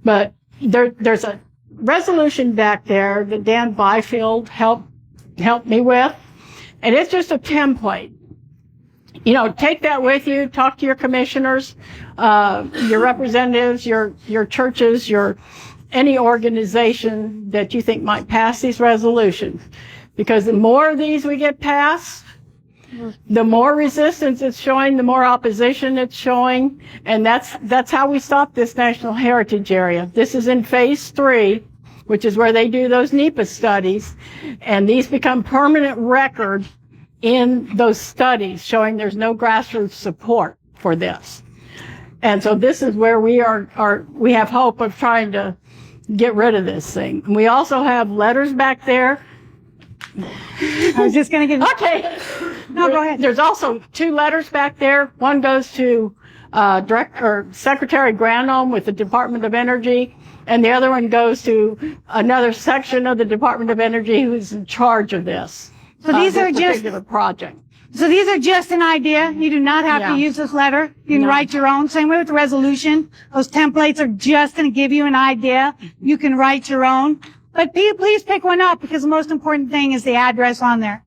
But there's a resolution back there that Dan Byfield helped me with, and it's just a template. You know, take that with you, talk to your commissioners, your representatives, your churches, any organization that you think might pass these resolutions. Because the more of these we get passed, the more resistance it's showing, the more opposition it's showing, and that's how we stop this National Heritage Area. This is in phase 3, which is where they do those NEPA studies, and these become permanent record in those studies showing there's no grassroots support for this. And so this is where we we have hope of trying to get rid of this thing. And we also have letters back there. I was just going to get... Okay. No, go ahead. There's also 2 letters back there. One goes to Secretary Granholm with the Department of Energy, and the other one goes to another section of the Department of Energy who's in charge of this. So these are this just particular project. So these are just an idea. You do not have to use this letter. You can write your own. Same way with the resolution. Those templates are just going to give you an idea. You can write your own. But please pick one up, because the most important thing is the address on there.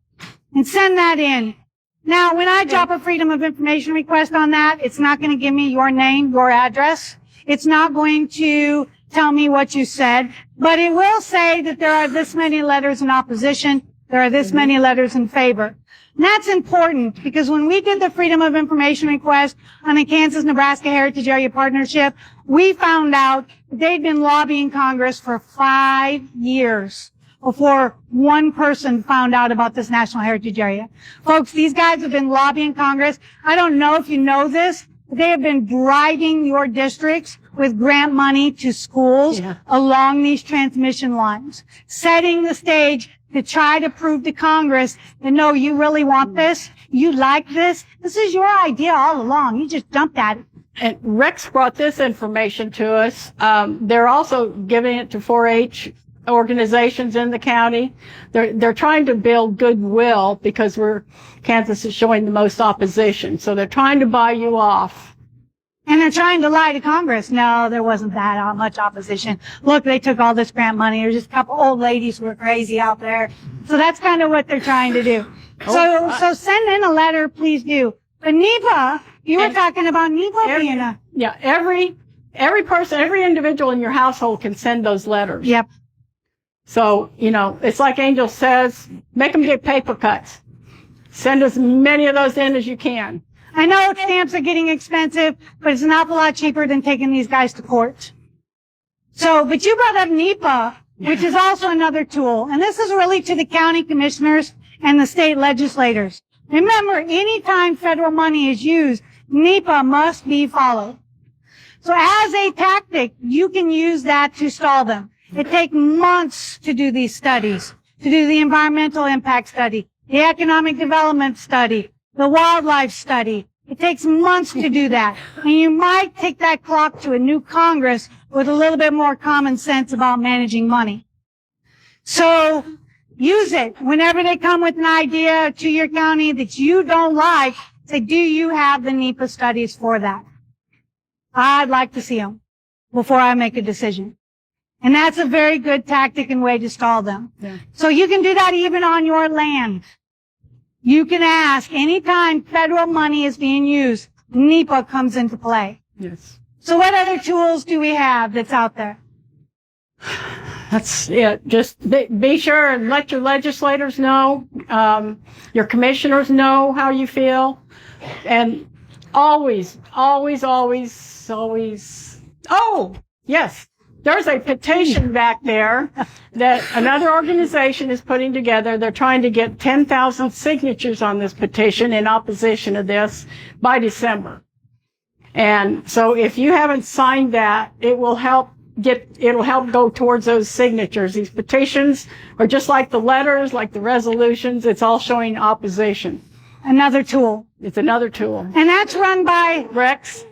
And send that in. Now, when I drop a Freedom of Information request on that, it's not going to give me your name, your address. It's not going to tell me what you said. But it will say that there are this many letters in opposition. There are this many letters in favor. And that's important, because when we did the Freedom of Information request on the Kansas-Nebraska Heritage Area Partnership, we found out that they'd been lobbying Congress for 5 years before one person found out about this National Heritage Area. Folks, these guys have been lobbying Congress. I don't know if you know this, but they have been bribing your districts with grant money to schools along these transmission lines, setting the stage to try to prove to Congress that, no, you really want this, you like this, this is your idea all along, you just jumped at it. And Rex brought this information to us. They're also giving it to 4-H organizations in the county. They're trying to build goodwill, because Kansas is showing the most opposition, so they're trying to buy you off. And they're trying to lie to Congress. No, there wasn't that much opposition. Look, they took all this grant money. There's just a couple old ladies who are crazy out there. So that's kind of what they're trying to do. So send in a letter, please do. But NEPA, you were talking about NEPA being a... Yeah, every person, every individual in your household can send those letters. Yep. So, it's like Angel says, make them get paper cuts. Send as many of those in as you can. I know stamps are getting expensive, but it's an awful lot cheaper than taking these guys to court. So, but you brought up NEPA. which is also another tool. And this is really to the county commissioners and the state legislators. Remember, anytime federal money is used, NEPA must be followed. So as a tactic, you can use that to stall them. It takes months to do these studies, to do the environmental impact study, the economic development study, the wildlife study. It takes months to do that. And you might take that clock to a new Congress with a little bit more common sense about managing money. So use it. Whenever they come with an idea to your county that you don't like, say, do you have the NEPA studies for that? I'd like to see them before I make a decision. And that's a very good tactic and way to stall them. Yeah. So you can do that even on your land. You can ask anytime federal money is being used, NEPA comes into play. Yes. So what other tools do we have that's out there? That's it. Just be sure and let your legislators know, your commissioners know how you feel. And always. Oh, yes. There's a petition back there that another organization is putting together. They're trying to get 10,000 signatures on this petition in opposition to this by December. And so if you haven't signed that, it'll help go towards those signatures. These petitions are just like the letters, like the resolutions. It's all showing opposition. Another tool. It's another tool. And that's run by Rex?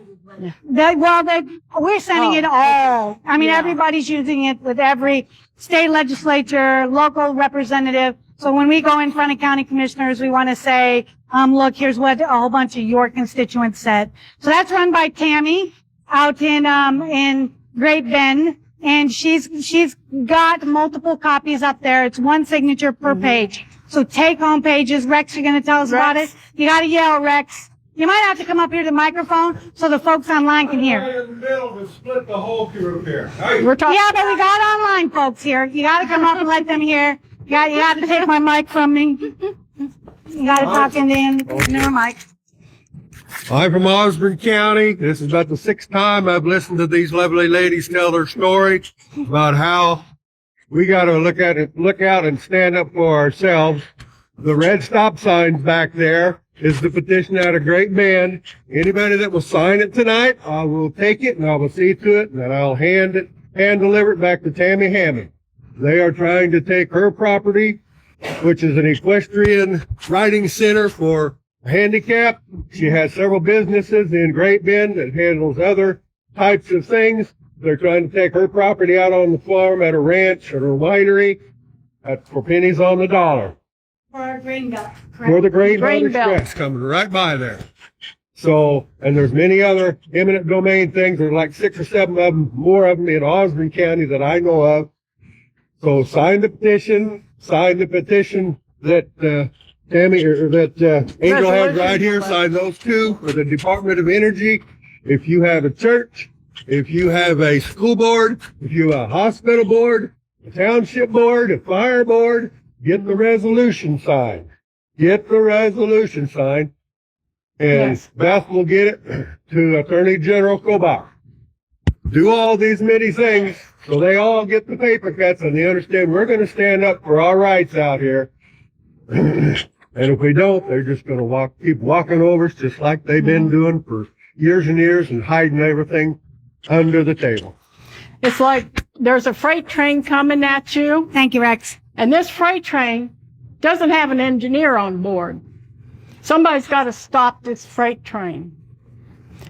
we're sending it all. I mean, Yeah. everybody's using it with every state legislature, local representative. So when we go in front of county commissioners, we want to say, look, here's what a whole bunch of your constituents said. So that's run by Tammy out in Great Bend. And she's got multiple copies up there. It's one signature per page. So take home pages. Rex, you're going to tell us about it? You got to yell, Rex. You might have to come up here to the microphone so the folks online can hear. Right in the middle to split the whole group here. We're talking. Yeah, but we got online folks here. You got to come up and let them hear. You got to take my mic from me. You got to talk into the mic. I'm from Osborne County. This is about the 6th time I've listened to these lovely ladies tell their story about how we got to look out and stand up for ourselves. The red stop signs back there is the petition out of Great Bend. Anybody that will sign it tonight, I will take it and I will see to it, and then I'll hand deliver it back to Tammy Hammond. They are trying to take her property, which is an equestrian riding center for handicap. She has several businesses in Great Bend that handles other types of things. They're trying to take her property out on the farm at a ranch or a winery for pennies on the dollar. For our grain belt. For the Grain Grain Belt Belt. Express coming right by there. So, and there's many other eminent domain things. There's like 6 or 7 of them, more of them in Osborne County that I know of. So sign the petition that Tammy or that Angel has right here. Sign those 2 for the Department of Energy. If you have a church, if you have a school board, if you have a hospital board, a township board, a fire board, get the resolution signed. Get the resolution signed. And Yes. Beth will get it to Attorney General Kobach. Do all these many things so they all get the paper cuts and they understand we're going to stand up for our rights out here. And if we don't, they're just going to keep walking over us just like they've been doing for years and years and hiding everything under the table. It's like there's a freight train coming at you, Thank you, Rex. and this freight train doesn't have an engineer on board. Somebody's got to stop this freight train.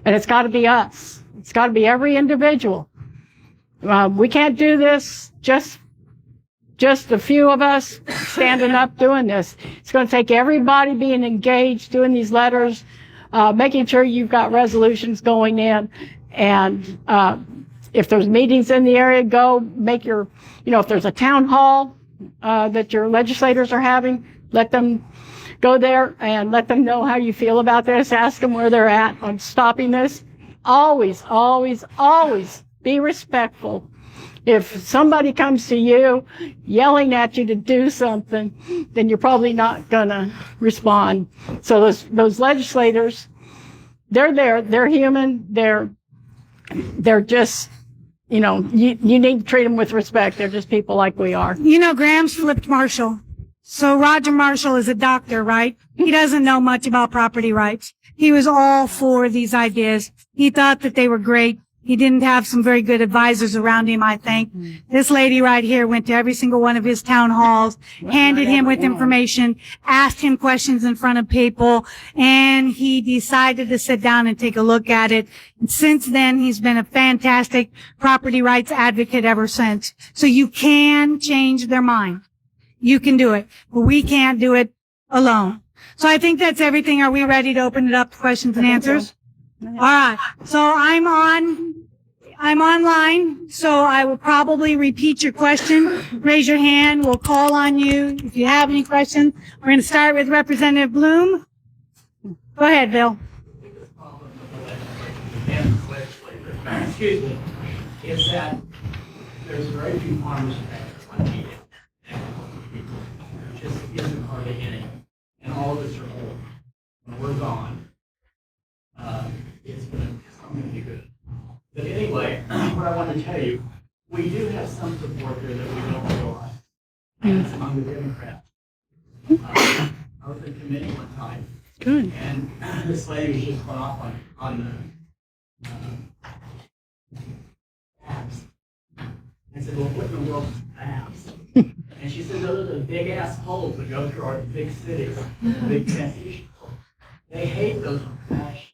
And it's got to be us. It's got to be every individual. We can't do this just a few of us standing up doing this. It's going to take everybody being engaged, doing these letters, making sure you've got resolutions going in. And if there's meetings in the area, make your, if there's a town hall that your legislators are having, let them go there and let them know how you feel about this. Ask them where they're at on stopping this. Always, always, always be respectful. If somebody comes to you yelling at you to do something, then you're probably not going to respond. So those legislators, they're there. They're human. They're just you know, you need to treat them with respect. They're just people like we are. You know, Graham's flipped Marshall. So Roger Marshall is a doctor, right? He doesn't know much about property rights. He was all for these ideas. He thought that they were great. He didn't have some very good advisors around him, I think. This lady right here went to every single one of his town halls, handed him with information, asked him questions in front of people, and he decided to sit down and take a look at it. And since then, he's been a fantastic property rights advocate ever since. So you can change their mind. You can do it, but we can't do it alone. So I think that's everything. Are we ready to open it up to questions and answers? All right. So I'm online. So I will probably repeat your question. Raise your hand. We'll call on you if you have any questions. We're going to start with Representative Bloom. Go ahead, Bill. Excuse me, is that there's very few farmers that are needed. Just isn't hardly any. And all of us are old. When we're gone, it's going to be good. But anyway, what I want to tell you, we do have some support here that we don't realize. And it's among the Democrats. I was in committee one time. Good. And this lady was just going off on the apps. I said, well, what in the world is apps? And she said, those are the big ass holes that go through our big cities, big transition. They hate those flash.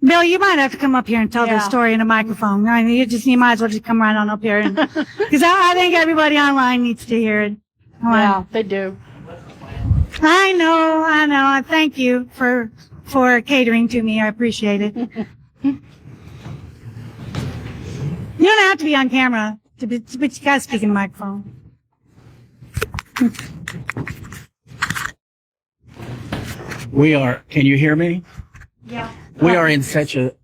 Bill, you might have to come up here and tell this story in a microphone. I mean, you might as well just come right on up here. Because I think everybody online needs to hear it. Yeah, they do. I know. Thank you for catering to me. I appreciate it. You don't have to be on camera, but you gotta speak in the microphone. We are, can you hear me? Yeah. We are in such a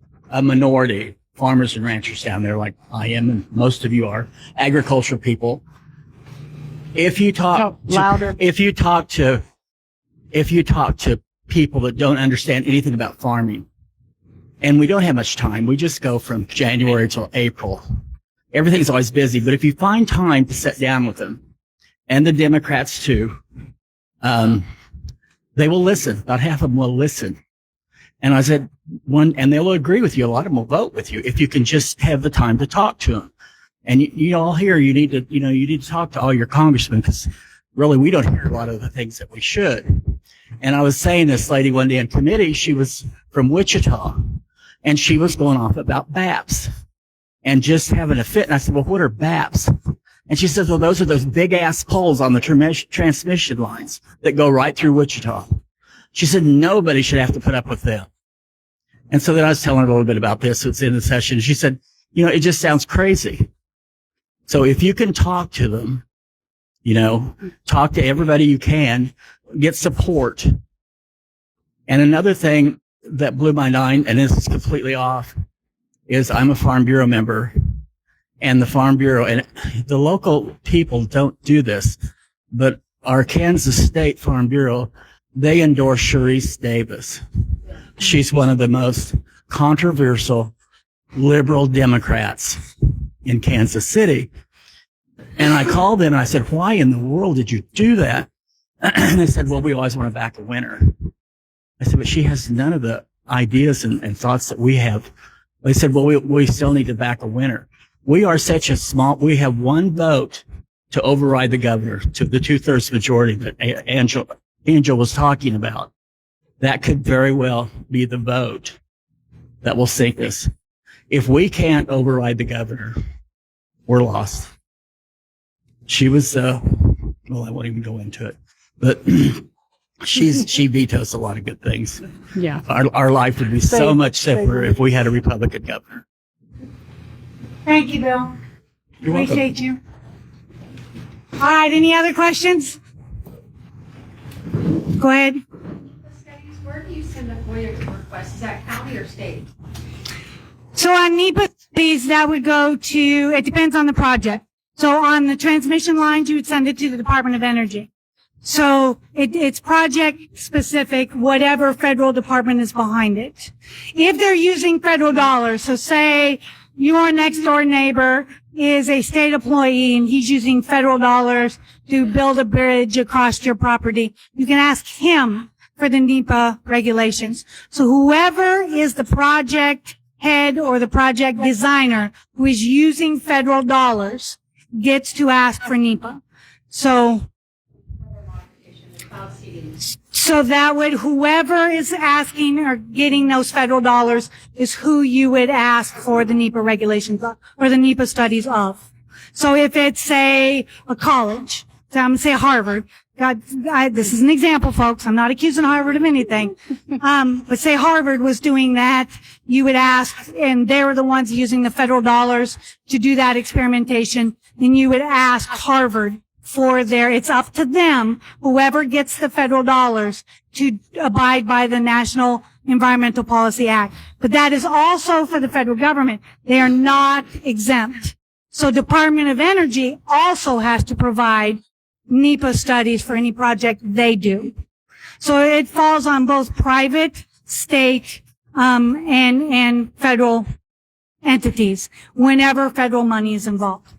minority, farmers and ranchers down there, like I am, and most of you are, agricultural people. If you talk louder. If you talk to people that don't understand anything about farming, and we don't have much time, we just go from January till April. Everything's always busy, but if you find time to sit down with them, and the Democrats too, they will listen. About half of them will listen. And I said, and they'll agree with you. A lot of them will vote with you if you can just have the time to talk to them. And you all here, you need to talk to all your congressmen, because really we don't hear a lot of the things that we should. And I was saying, this lady one day in committee, she was from Wichita, and she was going off about BAPs and just having a fit. And I said, well, what are BAPs? And she says, well, those are those big ass poles on the transmission lines that go right through Wichita. She said, nobody should have to put up with them. And so then I was telling her a little bit about this. It's in the session. She said, it just sounds crazy. So if you can talk to them, talk to everybody you can, get support. And another thing that blew my mind, and this is completely off, is I'm a Farm Bureau member. And the Farm Bureau and the local people don't do this, but our Kansas State Farm Bureau, they endorse Sharice Davis. She's one of the most controversial liberal Democrats in Kansas City. And I called them and I said, why in the world did you do that? And they said, well, we always want to back a winner. I said, but she has none of the ideas and thoughts that we have. They said, well, we still need to back a winner. We are such a we have one vote to override the governor, to the 2/3 majority that Angel was talking about. That could very well be the vote that will sink us. If we can't override the governor, we're lost. She was, well, I won't even go into it, but she vetoes a lot of good things. Yeah. Our life would be so much simpler if we had a Republican governor. Thank you, Bill. You're welcome. Appreciate you. All right, any other questions? Go ahead. Studies, where do you send the FOIA request? Is that county or state? So on NEPA studies, that would go to, it depends on the project. So on the transmission lines, you would send it to the Department of Energy. So it's project specific, whatever federal department is behind it. If they're using federal dollars, so say your next door neighbor is a state employee and he's using federal dollars to build a bridge across your property, you can ask him for the NEPA regulations. So whoever is the project head or the project designer who is using federal dollars gets to ask for NEPA. So that would, whoever is asking or getting those federal dollars is who you would ask for the NEPA regulations of, or the NEPA studies of. So if it's, say, a college, so I'm going to say Harvard. God, this is an example, folks. I'm not accusing Harvard of anything. But say Harvard was doing that, you would ask, and they were the ones using the federal dollars to do that experimentation, then you would ask Harvard for it's up to them, whoever gets the federal dollars, to abide by the National Environmental Policy Act. But that is also for the federal government. They are not exempt. So Department of Energy also has to provide NEPA studies for any project they do. So it falls on both private, state, and federal entities whenever federal money is involved.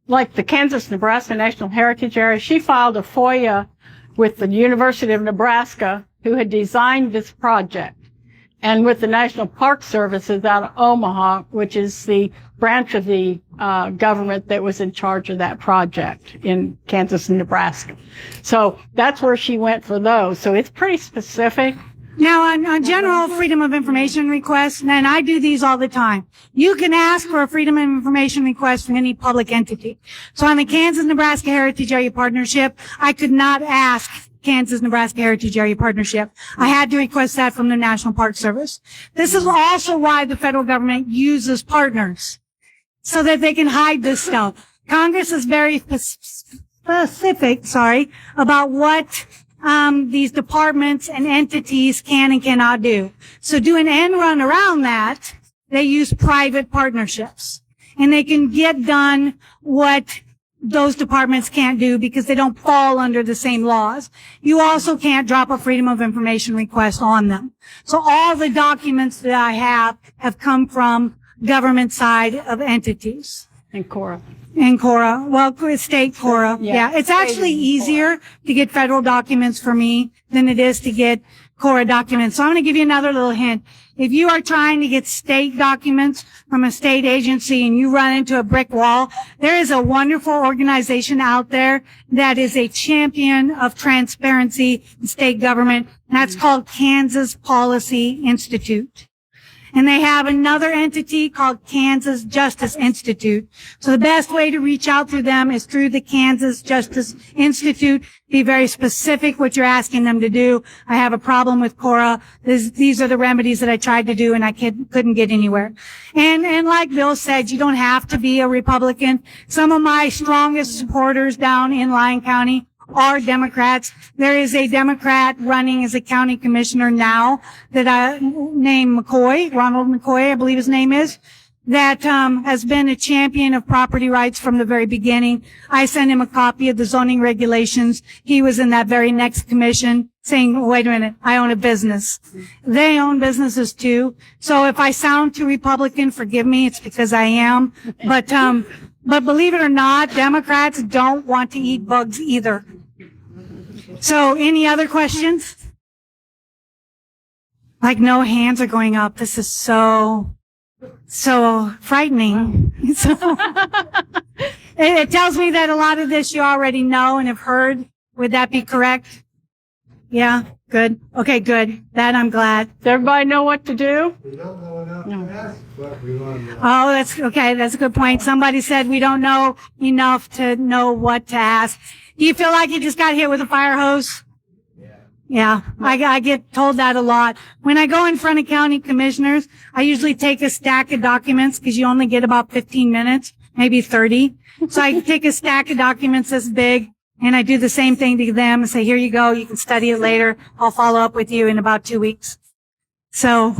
Like the Kansas-Nebraska National Heritage Area, she filed a FOIA with the University of Nebraska, who had designed this project, and with the National Park Services out of Omaha, which is the branch of the government that was in charge of that project in Kansas and Nebraska. So that's where she went for those. So it's pretty specific. Now, on general freedom of information requests, and I do these all the time, you can ask for a freedom of information request from any public entity. So on the Kansas-Nebraska Heritage Area Partnership, I could not ask Kansas-Nebraska Heritage Area Partnership. I had to request that from the National Park Service. This is also why the federal government uses partners, so that they can hide this stuff. Congress is very specific, about what these departments and entities can and cannot do. So do an end run around that, they use private partnerships. And they can get done what those departments can't do because they don't fall under the same laws. You also can't drop a freedom of information request on them. So all the documents that I have come from government side of entities. And Cora. Well, state Cora. Yeah. It's actually easier to get federal documents for me than it is to get Cora documents. So I'm going to give you another little hint. If you are trying to get state documents from a state agency and you run into a brick wall, there is a wonderful organization out there that is a champion of transparency in state government, and that's called Kansas Policy Institute. And they have another entity called Kansas Justice Institute. So the best way to reach out through them is through the Kansas Justice Institute. Be very specific what you're asking them to do. I have a problem with Cora. These are the remedies that I tried to do and I couldn't get anywhere. And like Bill said, you don't have to be a Republican. Some of my strongest supporters down in Lyon County are Democrats. There is a Democrat running as a county commissioner now that I named Ronald McCoy, I believe his name is, that has been a champion of property rights from the very beginning. I sent him a copy of the zoning regulations. He was in that very next commission saying, wait a minute, I own a business. They own businesses too. So if I sound too Republican, forgive me, it's because I am. But believe it or not, Democrats don't want to eat bugs either. So any other questions? Like no hands are going up. This is so frightening. It tells me that a lot of this you already know and have heard. Would that be correct? Yeah, good. Okay, good. That I'm glad. Does everybody know what to do? We don't know enough to ask, but we want to know. Oh, that's okay. That's a good point. Somebody said we don't know enough to know what to ask. Do you feel like you just got hit with a fire hose? Yeah, I get told that a lot. When I go in front of county commissioners, I usually take a stack of documents because you only get about 15 minutes, maybe 30. So I take a stack of documents this big and I do the same thing to them and say, here you go. You can study it later. I'll follow up with you in about 2 weeks. So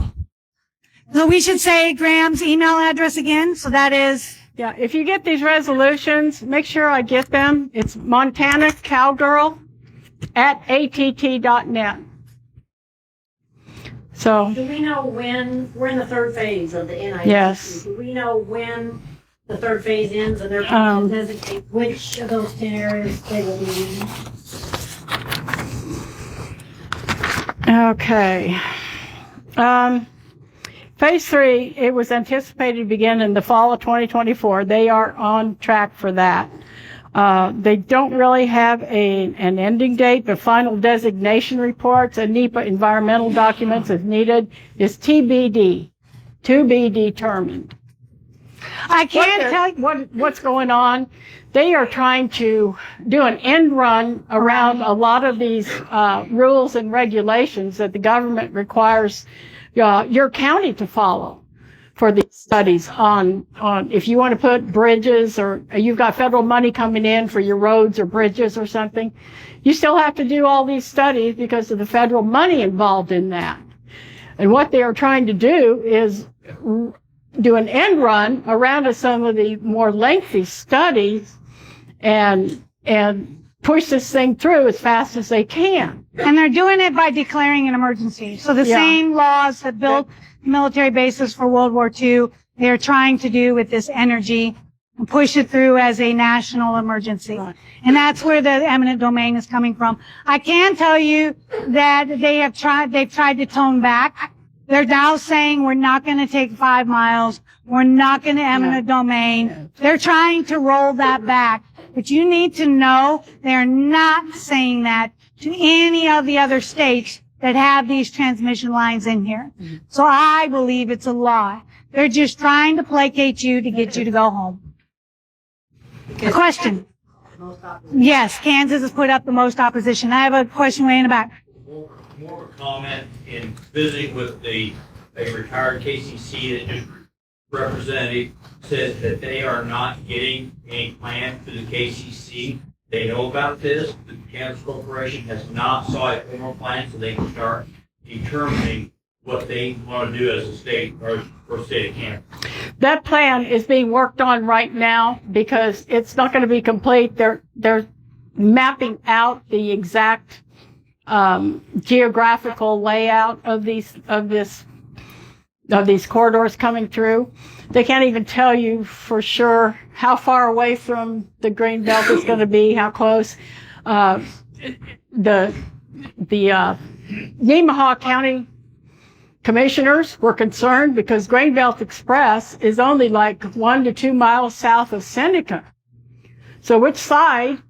we should say Graham's email address again. So that is. Yeah, if you get these resolutions, make sure I get them. It's montanacowgirl@att.net. So, Do we know when, we're in the third phase of the NIH? Yes. Do we know when the third phase ends and they're going to designate which of those 10 areas they will be using? okay. Phase 3, it was anticipated to begin in the fall of 2024. They are on track for that. They don't really have an ending date. The final designation reports and NEPA environmental documents as needed is TBD, to be determined. I can't tell you. What's going on. They are trying to do an end run around a lot of these rules and regulations that the government requires your county to follow for these studies on if you want to put bridges or you've got federal money coming in for your roads or bridges or something, you still have to do all these studies because of the federal money involved in that. And what they are trying to do is do an end run around some of the more lengthy studies and push this thing through as fast as they can. And they're doing it by declaring an emergency. So the same laws that built military bases for World War II, they're trying to do with this energy and push it through as a national emergency. Right. And that's where the eminent domain is coming from. I can tell you that they've tried to tone back. They're now saying we're not going to take 5 miles. We're not going to eminent domain. They're trying to roll that back. But you need to know they're not saying that to any of the other states that have these transmission lines in here. So I believe it's a lie. They're just trying to placate you to get you to go home. A question. Yes, Kansas has put up the most opposition. I have a question way in the back. More of a comment in visiting with a retired KCC that just representative says that they are not getting any plan through the KCC. They know about this. The Kansas Corporation has not saw a formal plan, so they can start determining what they want to do as a state or for state of Kansas. That plan is being worked on right now because it's not going to be complete. They're mapping out the exact geographical layout of these corridors coming through. They can't even tell you for sure how far away from the green belt it's going to be, how close. The Nemaha County commissioners were concerned because Grain Belt Express is only like 1 to 2 miles south of Seneca. So which side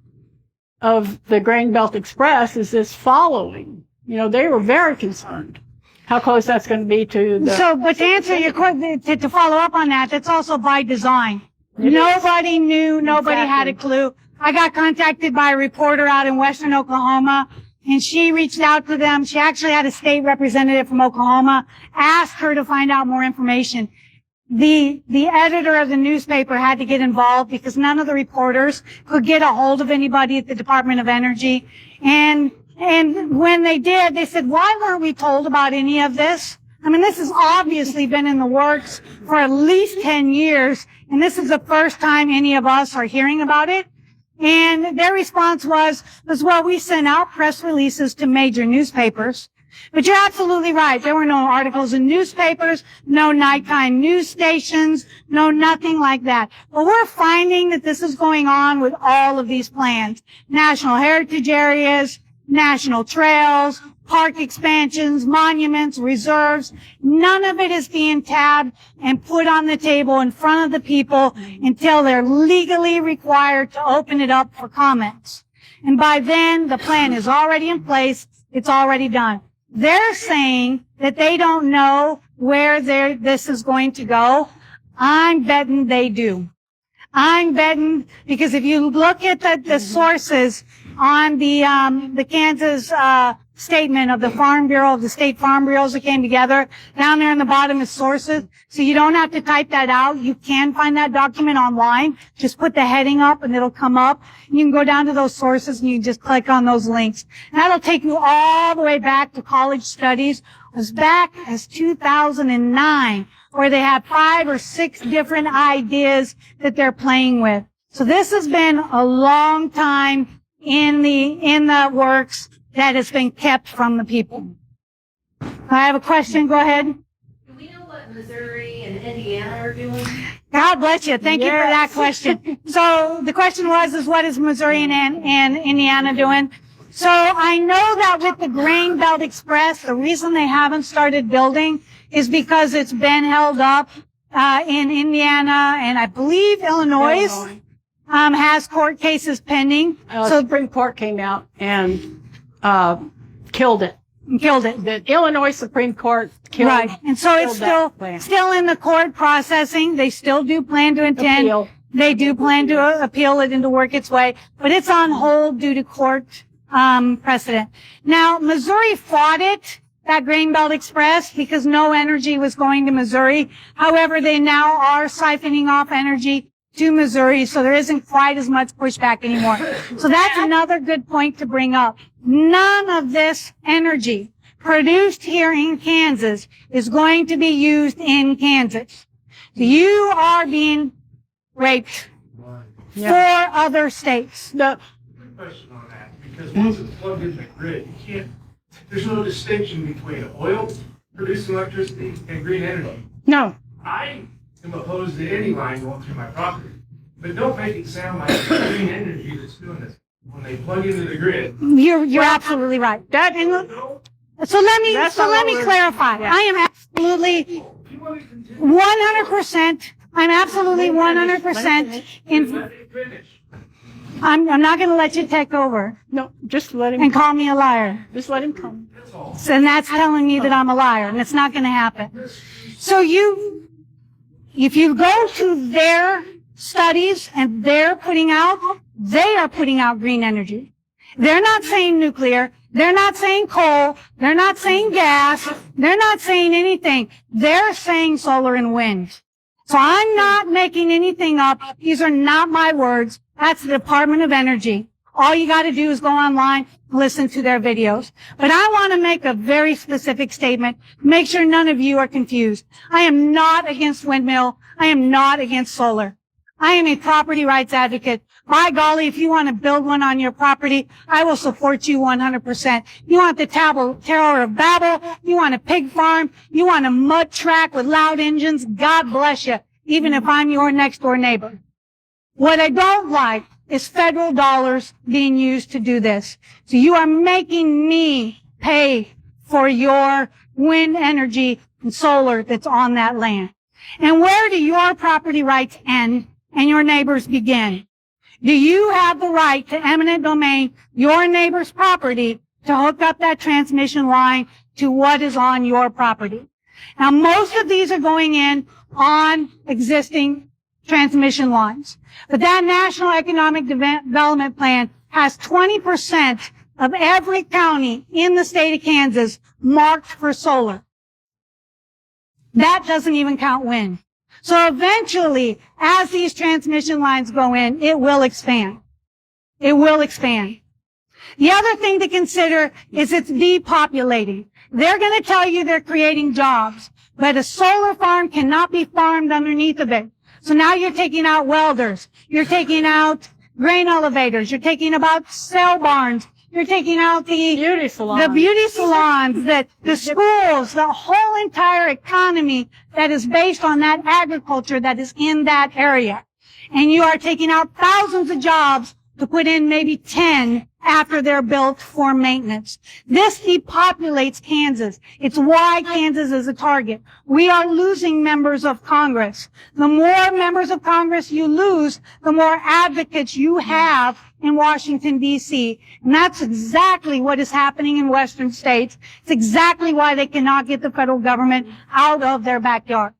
of the Grain Belt Express is this following? You know, they were very concerned how close that's going to be to the... So, but to answer your question, to follow up on that, that's also by design. Nobody knew, nobody had a clue. I got contacted by a reporter out in western Oklahoma, and she reached out to them. She actually had a state representative from Oklahoma, asked her to find out more information. The editor of the newspaper had to get involved because none of the reporters could get a hold of anybody at the Department of Energy. And when they did, they said, why weren't we told about any of this? I mean, this has obviously been in the works for at least 10 years, and this is the first time any of us are hearing about it. And their response was, well, we sent out press releases to major newspapers. But you're absolutely right. There were no articles in newspapers, no nighttime news stations, no nothing like that. But we're finding that this is going on with all of these plans. National heritage areas, national trails, park expansions, monuments, reserves. None of it is being tabbed and put on the table in front of the people until they're legally required to open it up for comments. And by then, the plan is already in place. It's already done. They're saying that they don't know where this is going to go. I'm betting they do. I'm betting because if you look at the sources on the Kansas statement of the Farm Bureau, of the state farm bureaus that came together, down there in the bottom is sources. So you don't have to type that out. You can find that document online. Just put the heading up and it'll come up. You can go down to those sources and you can just click on those links. And that'll take you all the way back to college studies. As back as 2009, where they have 5 or 6 different ideas that they're playing with. So this has been a long time in the works that has been kept from the people. I have a question. Go ahead. Do we know what Missouri and Indiana are doing? God bless you. Thank you for that question. So the question is what is Missouri and Indiana doing? So I know that with the Grain Belt Express, the reason they haven't started building is because it's been held up in Indiana, and I believe Illinois has court cases pending. So the Supreme Court came out and killed it. The Illinois Supreme Court killed it. Right. And so it's still in the court processing. They still do plan to intend. Appeal. They do plan to appeal it and to work its way, but it's on hold due to court precedent. Now, Missouri fought it, that Grain Belt Express, because no energy was going to Missouri. However, they now are siphoning off energy to Missouri, so there isn't quite as much pushback anymore. So that's another good point to bring up. None of this energy produced here in Kansas is going to be used in Kansas. You are being raped for other states. Question on that, because once it's plugged in the grid, there's no distinction between oil producing electricity and green energy. No. I am opposed to any line going through my property, but don't make it sound like it's green energy that's doing this. When they plug into the grid, You're absolutely right. So let me clarify. I am absolutely 100%. I'm absolutely 100% in. I'm not going to let you take over. No, just let him and call me a liar. Just let him come. And that's telling me that I'm a liar, and it's not going to happen. So if you go to their studies and they are putting out green energy. They're not saying nuclear. They're not saying coal. They're not saying gas. They're not saying anything. They're saying solar and wind. So I'm not making anything up. These are not my words. That's the Department of Energy. All you got to do is go online, listen to their videos. But I want to make a very specific statement. Make sure none of you are confused. I am not against windmill. I am not against solar. I am a property rights advocate. By golly, if you want to build one on your property, I will support you 100%. You want the Tower of Babel, you want a pig farm, you want a mud track with loud engines, God bless you, even if I'm your next door neighbor. What I don't like is federal dollars being used to do this. So you are making me pay for your wind energy and solar that's on that land. And where do your property rights end and your neighbors begin? Do you have the right to eminent domain your neighbor's property to hook up that transmission line to what is on your property? Now, most of these are going in on existing transmission lines. But that National Economic Development Plan has 20% of every county in the state of Kansas marked for solar. That doesn't even count wind. So eventually, as these transmission lines go in, it will expand. It will expand. The other thing to consider is it's depopulating. They're going to tell you they're creating jobs, but a solar farm cannot be farmed underneath of it. So now you're taking out welders. You're taking out grain elevators. You're taking out cell barns. You're taking out the beauty salons, the schools, the whole entire economy that is based on that agriculture that is in that area. And you are taking out thousands of jobs to put in maybe 10 after they're built for maintenance. This depopulates Kansas. It's why Kansas is a target. We are losing members of Congress. The more members of Congress you lose, the more advocates you have in Washington, D.C. And that's exactly what is happening in Western states. It's exactly why they cannot get the federal government out of their backyard.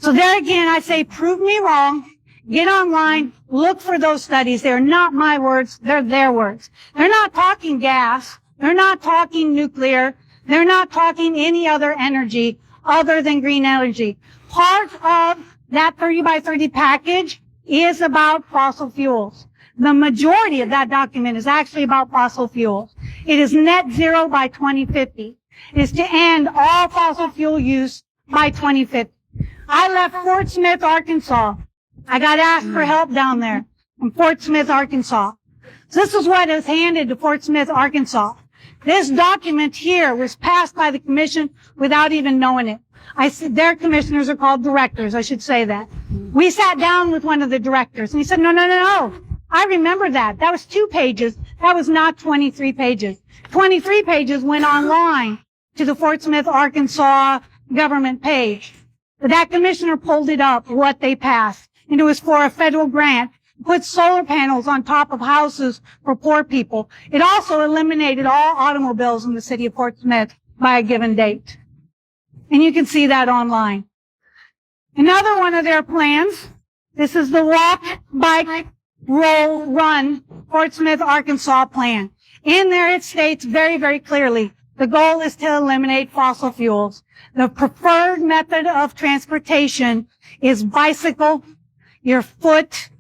So there again, I say, prove me wrong. Get online, look for those studies. They're not my words, they're their words. They're not talking gas. They're not talking nuclear. They're not talking any other energy other than green energy. Part of that 30 by 30 package is about fossil fuels. The majority of that document is actually about fossil fuels. It is net zero by 2050. It is to end all fossil fuel use by 2050. I left Fort Smith, Arkansas. I got asked for help down there in Fort Smith, Arkansas. So this is what is handed to Fort Smith, Arkansas. This document here was passed by the commission without even knowing it. I said, their commissioners are called directors. I should say that. We sat down with one of the directors and he said, no. I remember that. That was 2 pages. That was not 23 pages. 23 pages went online to the Fort Smith, Arkansas government page. That commissioner pulled it up, what they passed. And it was for a federal grant. Put solar panels on top of houses for poor people. It also eliminated all automobiles in the city of Fort Smith by a given date. And you can see that online. Another one of their plans, this is the Walk, Bike, Roll, Run Fort Smith, Arkansas plan. In there it states very, very clearly, the goal is to eliminate fossil fuels. The preferred method of transportation is bicycle, your foot,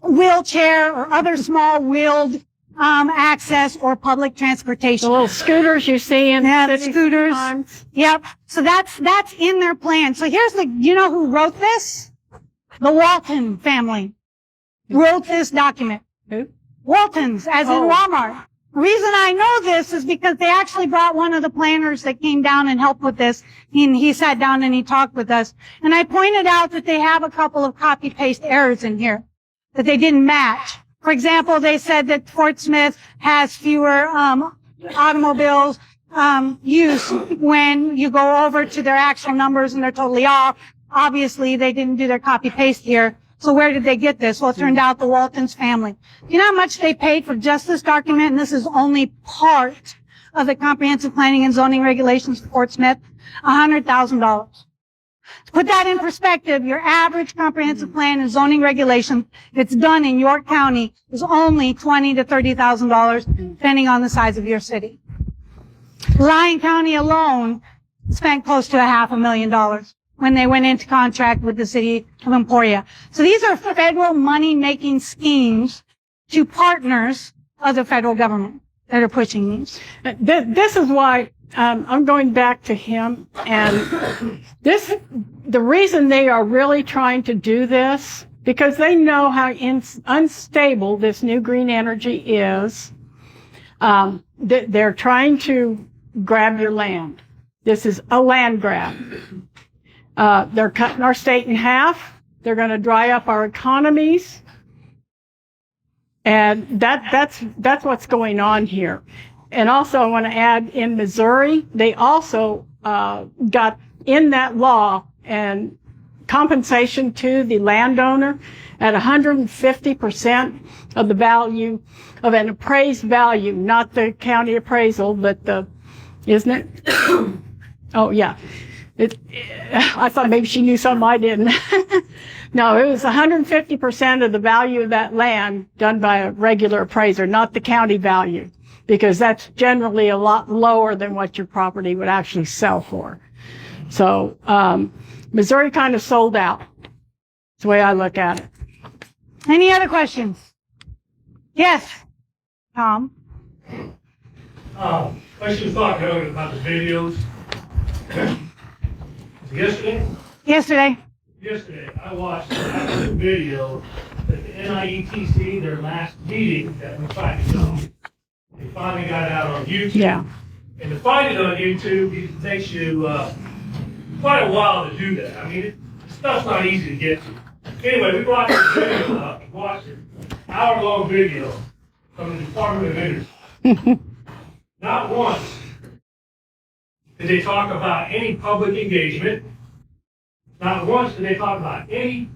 wheelchair or other small wheeled access or public transportation. The little scooters you see in the cities scooters. sometimes. Yep. So that's in their plan. So here's you know who wrote this? The Walton family wrote this document. Who? Waltons, as in Walmart. The reason I know this is because they actually brought one of the planners that came down and helped with this. He sat down and he talked with us. And I pointed out that they have a couple of copy-paste errors in here that they didn't match. For example, they said that Fort Smith has fewer automobiles use when you go over to their actual numbers and they're totally off. Obviously, they didn't do their copy-paste here. So where did they get this? Well, it turned out the Waltons family. You know how much they paid for just this document? And this is only part of the comprehensive planning and zoning regulations for Fort Smith. $100,000. To put that in perspective, your average comprehensive plan and zoning regulation that's done in York County is only $20,000 to $30,000, depending on the size of your city. Lyon County alone spent close to $500,000 when they went into contract with the city of Emporia. So these are federal money-making schemes to partners of the federal government that are pushing these. This is why I'm going back to him, and the reason they are really trying to do this, because they know how unstable this new green energy is. They're trying to grab your land. This is a land grab. They're cutting our state in half. They're going to dry up our economies. And that's what's going on here. And also I want to add, in Missouri, they also got in that law and compensation to the landowner at 150% of the value of an appraised value, not the county appraisal, but isn't it? Oh, yeah. I thought maybe she knew something I didn't. No, it was 150% of the value of that land done by a regular appraiser, not the county value, because that's generally a lot lower than what your property would actually sell for. So Missouri kind of sold out. That's the way I look at it. Any other questions? Yes, Tom. I was talking earlier about the videos. Yesterday. Yesterday, I watched a video that the NIETC, their last meeting that we tried to go. They finally got it out on YouTube. Yeah. And to find it on YouTube, it takes you quite a while to do that. I mean, stuff's not easy to get to. Anyway, we brought this video up and watched an hour-long video from the Department of Energy. Not once did they talk about any public engagement. Not once did they talk about any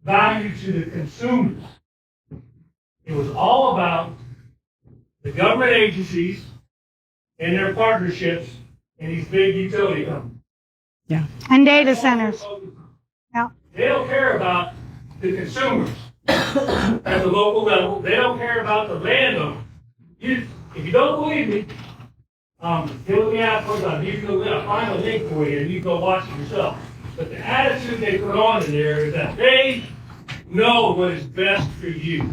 value to the consumers. It was all about the government agencies and their partnerships and these big utility companies. Yeah. And data centers. Yeah. They don't care about the consumers at the local level. They don't care about the landowner. If you don't believe me, get with me afterwards. I'll find a link for you and you go watch it yourself. But the attitude they put on in there is that they know what is best for you.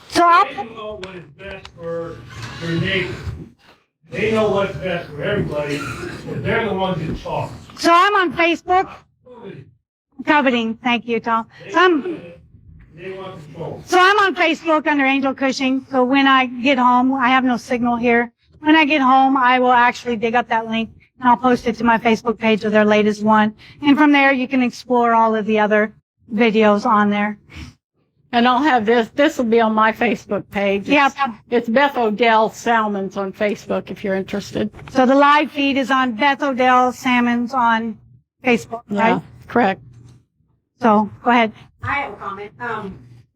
So They know what is best for their neighbor. They know what's best for everybody, and they're the ones in charge. I'm on Facebook. Coveting. Thank you, Tom. So They want control. So I'm on Facebook under Angel Cushing. So when I get home, I have no signal here. When I get home, I will actually dig up that link and I'll post it to my Facebook page of their latest one. And from there, you can explore all of the other videos on there. And I'll have this will be on my Facebook page. It's Beth Odell Salmons on Facebook if you're interested. So the live feed is on Beth Odell Salmons on Facebook, Yeah, right? correct. So go ahead. I have a comment.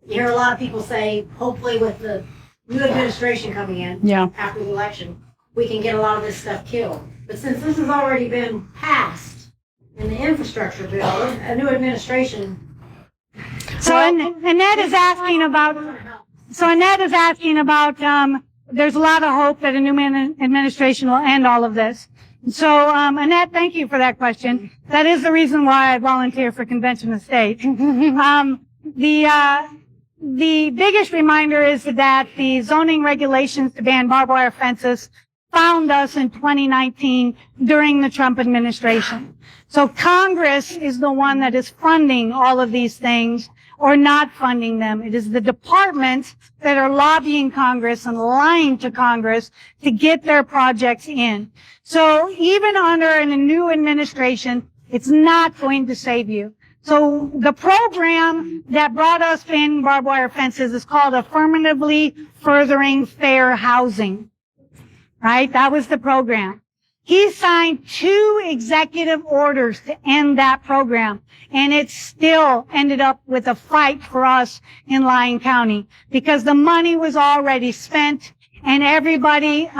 You hear a lot of people say, hopefully with the new administration coming in Yeah. after the election, we can get a lot of this stuff killed. But since this has already been passed in the infrastructure bill, a new administration. So Annette is asking about, there's a lot of hope that a new administration will end all of this. So, Annette, thank you for that question. That is the reason why I volunteer for Convention of States. The biggest reminder is that the zoning regulations to ban barbed wire fences found us in 2019 during the Trump administration. So Congress is the one that is funding all of these things or not funding them. It is the departments that are lobbying Congress and lying to Congress to get their projects in. So even under a new administration, it's not going to save you. So the program that brought us banning barbed wire fences is called Affirmatively Furthering Fair Housing. Right? That was the program. He signed 2 executive orders to end that program, and it still ended up with a fight for us in Lyon County because the money was already spent and everybody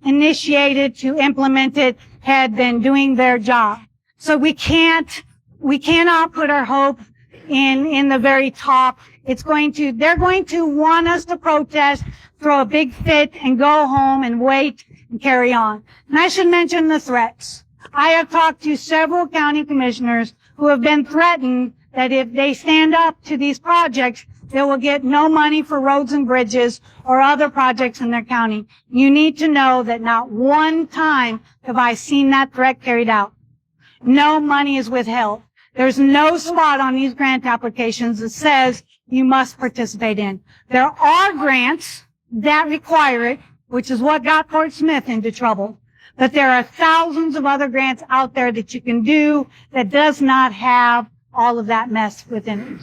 initiated to implement it had been doing their job. So we cannot put our hope in the very top. They're going to want us to protest, throw a big fit, and go home and wait and carry on. And I should mention the threats. I have talked to several county commissioners who have been threatened that if they stand up to these projects, they will get no money for roads and bridges or other projects in their county. You need to know that not one time have I seen that threat carried out. No money is withheld. There's no spot on these grant applications that says you must participate in. There are grants that require it, which is what got Fort Smith into trouble. But there are thousands of other grants out there that you can do that does not have all of that mess within it.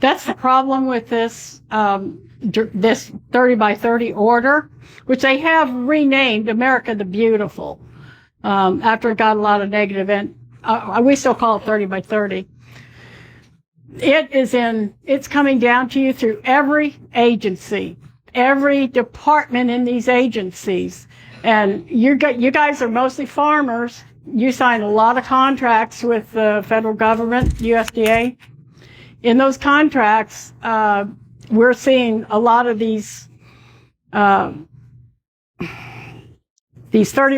That's the problem with this 30 by 30 order, which they have renamed America the Beautiful, after it got a lot of negative, and we still call it 30 by 30. It's coming down to you through every agency, every department in these agencies. And you guys are mostly farmers. You sign a lot of contracts with the federal government, USDA. In those contracts, we're seeing a lot of these 30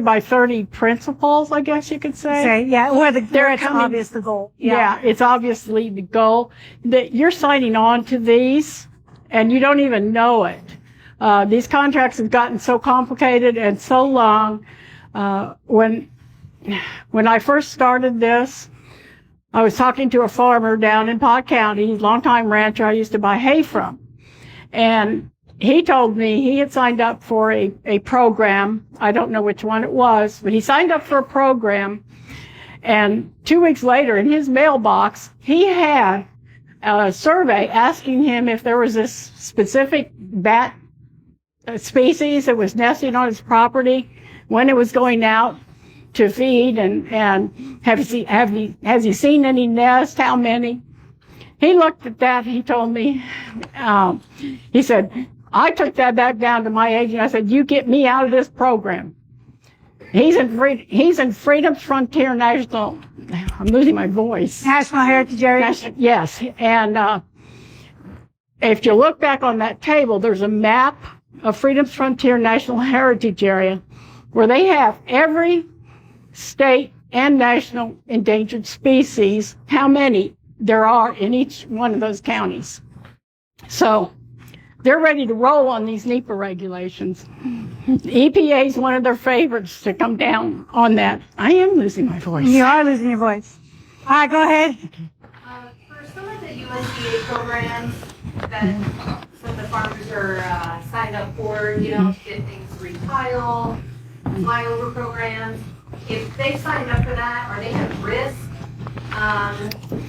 by 30 principles, I guess you could say. Yeah, or it's obvious the goal. Yeah, it's obviously the goal that you're signing on to these and you don't even know it. These contracts have gotten so complicated and so long. When I first started this, I was talking to a farmer down in Pot County, longtime rancher I used to buy hay from. And he told me he had signed up for a program. I don't know which one it was, but he signed up for a program. And 2 weeks later, in his mailbox, he had a survey asking him if there was this specific bat species that was nesting on his property, when it was going out to feed, and has he seen any nests, how many? He looked at that, he told me, he said, I took that back down to my agent. I said, you get me out of this program. He's in Freedom's Frontier National, I'm losing my voice. National Heritage Area? Yes, and if you look back on that table, there's a map of Freedom's Frontier National Heritage Area where they have every state and national endangered species, how many there are in each one of those counties. So they're ready to roll on these NEPA regulations. EPA is one of their favorites to come down on that. I am losing my voice. You are losing your voice. All right, go ahead. For some of the USDA programs that some of the farmers are signed up for, you know, to get things retile, flyover programs. If they signed up for that, are they at risk?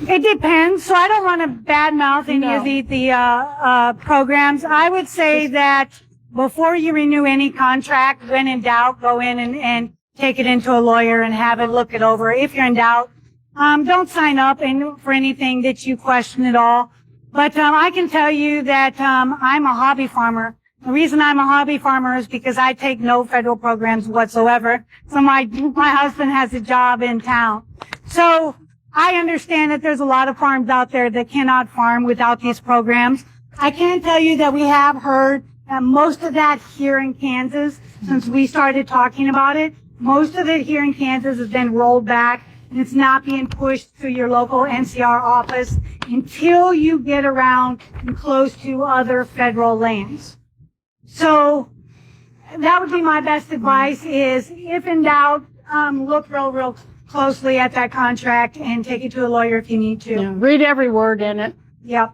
It depends. So I don't want to badmouth any of the programs. I would say that before you renew any contract, when in doubt, go in and take it into a lawyer and have it look it over. If you're in doubt, don't sign up for anything that you question at all. But I can tell you that I'm a hobby farmer. The reason I'm a hobby farmer is because I take no federal programs whatsoever. So my husband has a job in town. So I understand that there's a lot of farms out there that cannot farm without these programs. I can tell you that we have heard most of that here in Kansas, since we started talking about it, most of it here in Kansas has been rolled back, and it's not being pushed to your local NCR office until you get around and close to other federal lands. So that would be my best advice is, if in doubt, look real closely at that contract and take it to a lawyer if you need to. Yeah, read every word in it. Yep.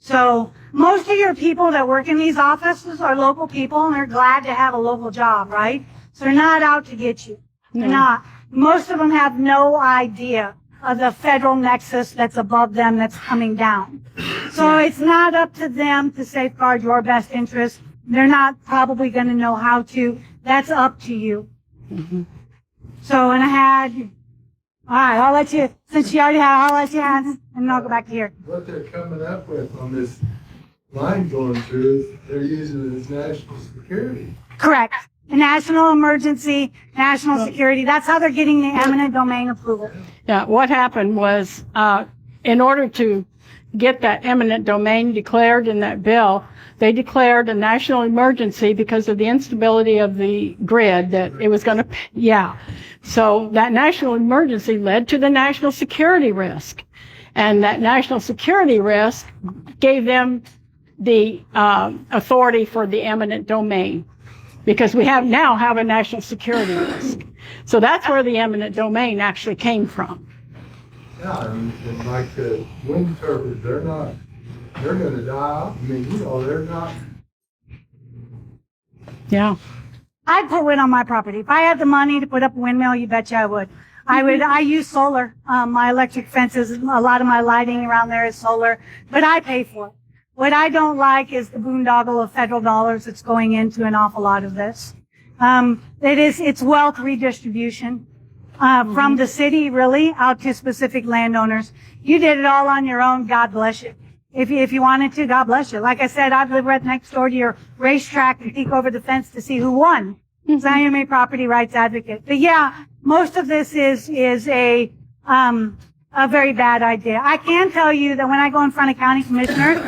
So most of your people that work in these offices are local people, and they're glad to have a local job, right? So they're not out to get you. They're not. Most of them have no idea of the federal nexus that's above them that's coming down. So it's not up to them to safeguard your best interest. They're not probably going to know how to. That's up to you. Mm-hmm. So, and all right, I'll let you, since you already have, I'll let you have, and then I'll go back to here. What they're coming up with on this line going through is they're using it as national security. Correct. A national emergency, national security. That's how they're getting the eminent domain approval. Yeah, what happened was, in order to get that eminent domain declared in that bill, they declared a national emergency because of the instability of the grid, that it was going to, So that national emergency led to the national security risk. And that national security risk gave them the authority for the eminent domain, because we now have a national security risk. So that's where the eminent domain actually came from. Yeah, and like the wind turbines, they're going to die off. I mean, they're not. Yeah. I'd put wind on my property. If I had the money to put up a windmill, you betcha I would. I use solar. My electric fences, a lot of my lighting around there is solar, but I pay for it. What I don't like is the boondoggle of federal dollars that's going into an awful lot of this. It's wealth redistribution, from the city really out to specific landowners. You did it all on your own. God bless you. If you wanted to, God bless you. Like I said, I'd live right next door to your racetrack and peek over the fence to see who won. So I am a property rights advocate. But yeah, most of this is a very bad idea. I can tell you that when I go in front of county commissioners,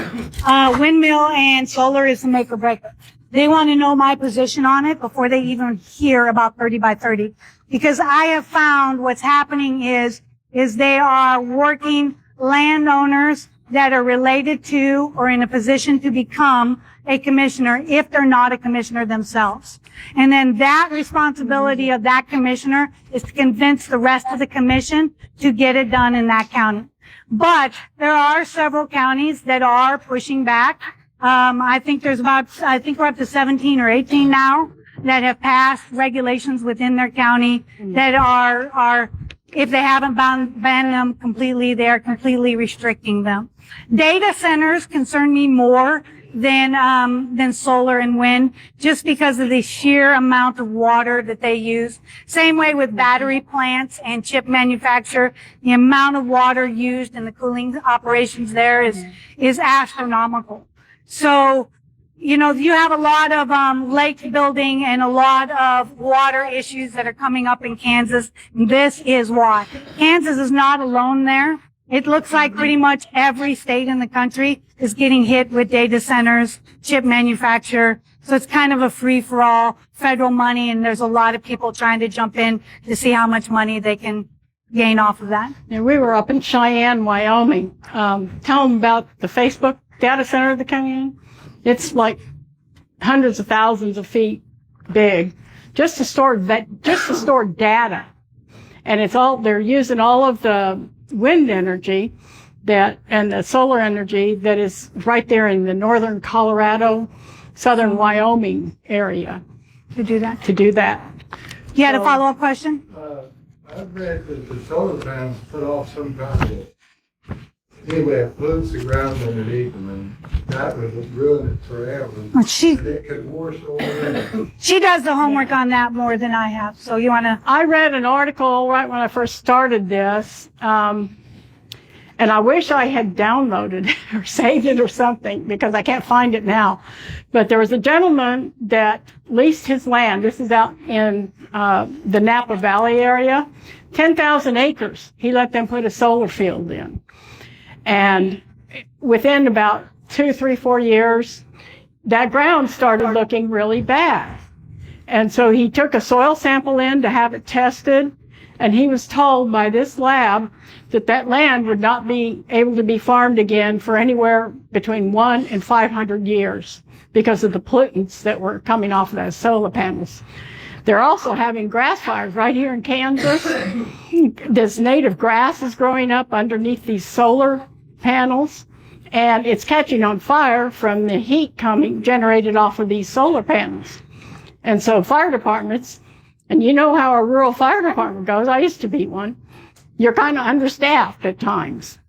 windmill and solar is the make or break. They want to know my position on it before they even hear about 30 by 30. Because I have found what's happening is they are working landowners that are related to or in a position to become a commissioner if they're not a commissioner themselves. And then that responsibility of that commissioner is to convince the rest of the commission to get it done in that county. But there are several counties that are pushing back. I think we're up to 17 or 18 now that have passed regulations within their county that are, if they haven't banned them completely, they are completely restricting them. Data centers concern me more than solar and wind, just because of the sheer amount of water that they use. Same way with battery plants and chip manufacture. The amount of water used in the cooling operations there is astronomical. So, you have a lot of lake building and a lot of water issues that are coming up in Kansas. This is why. Kansas is not alone there. It looks like pretty much every state in the country is getting hit with data centers, chip manufacture. So it's kind of a free-for-all, federal money, and there's a lot of people trying to jump in to see how much money they can gain off of that. Yeah, we were up in Cheyenne, Wyoming. Tell them about the Facebook data center that came in. It's like hundreds of thousands of feet big, just to store data. And they're using all of the wind energy and the solar energy that is right there in the northern Colorado, southern Wyoming area To do that. to do that. You had a So- follow-up question? I've read that the solar panels put off some kind of, anyway, it pollutes the ground underneath them, and that would ruin it forever. Well, she And it could wash away. does the homework on that more than I have. So you want to? I read an article right when I first started this, and I wish I had downloaded it or saved it or something because I can't find it now. But there was a gentleman that leased his land. This is out in the Napa Valley area, 10,000 acres. He let them put a solar field in. And within about 2, 3, 4 years, that ground started looking really bad. And so he took a soil sample in to have it tested, and he was told by this lab that that land would not be able to be farmed again for anywhere between 1 and 500 years because of the pollutants that were coming off of those solar panels. They're also having grass fires right here in Kansas. This native grass is growing up underneath these solar panels, and it's catching on fire from the heat generated off of these solar panels. And so fire departments, and you know how a rural fire department goes, I used to be one, you're kind of understaffed at times.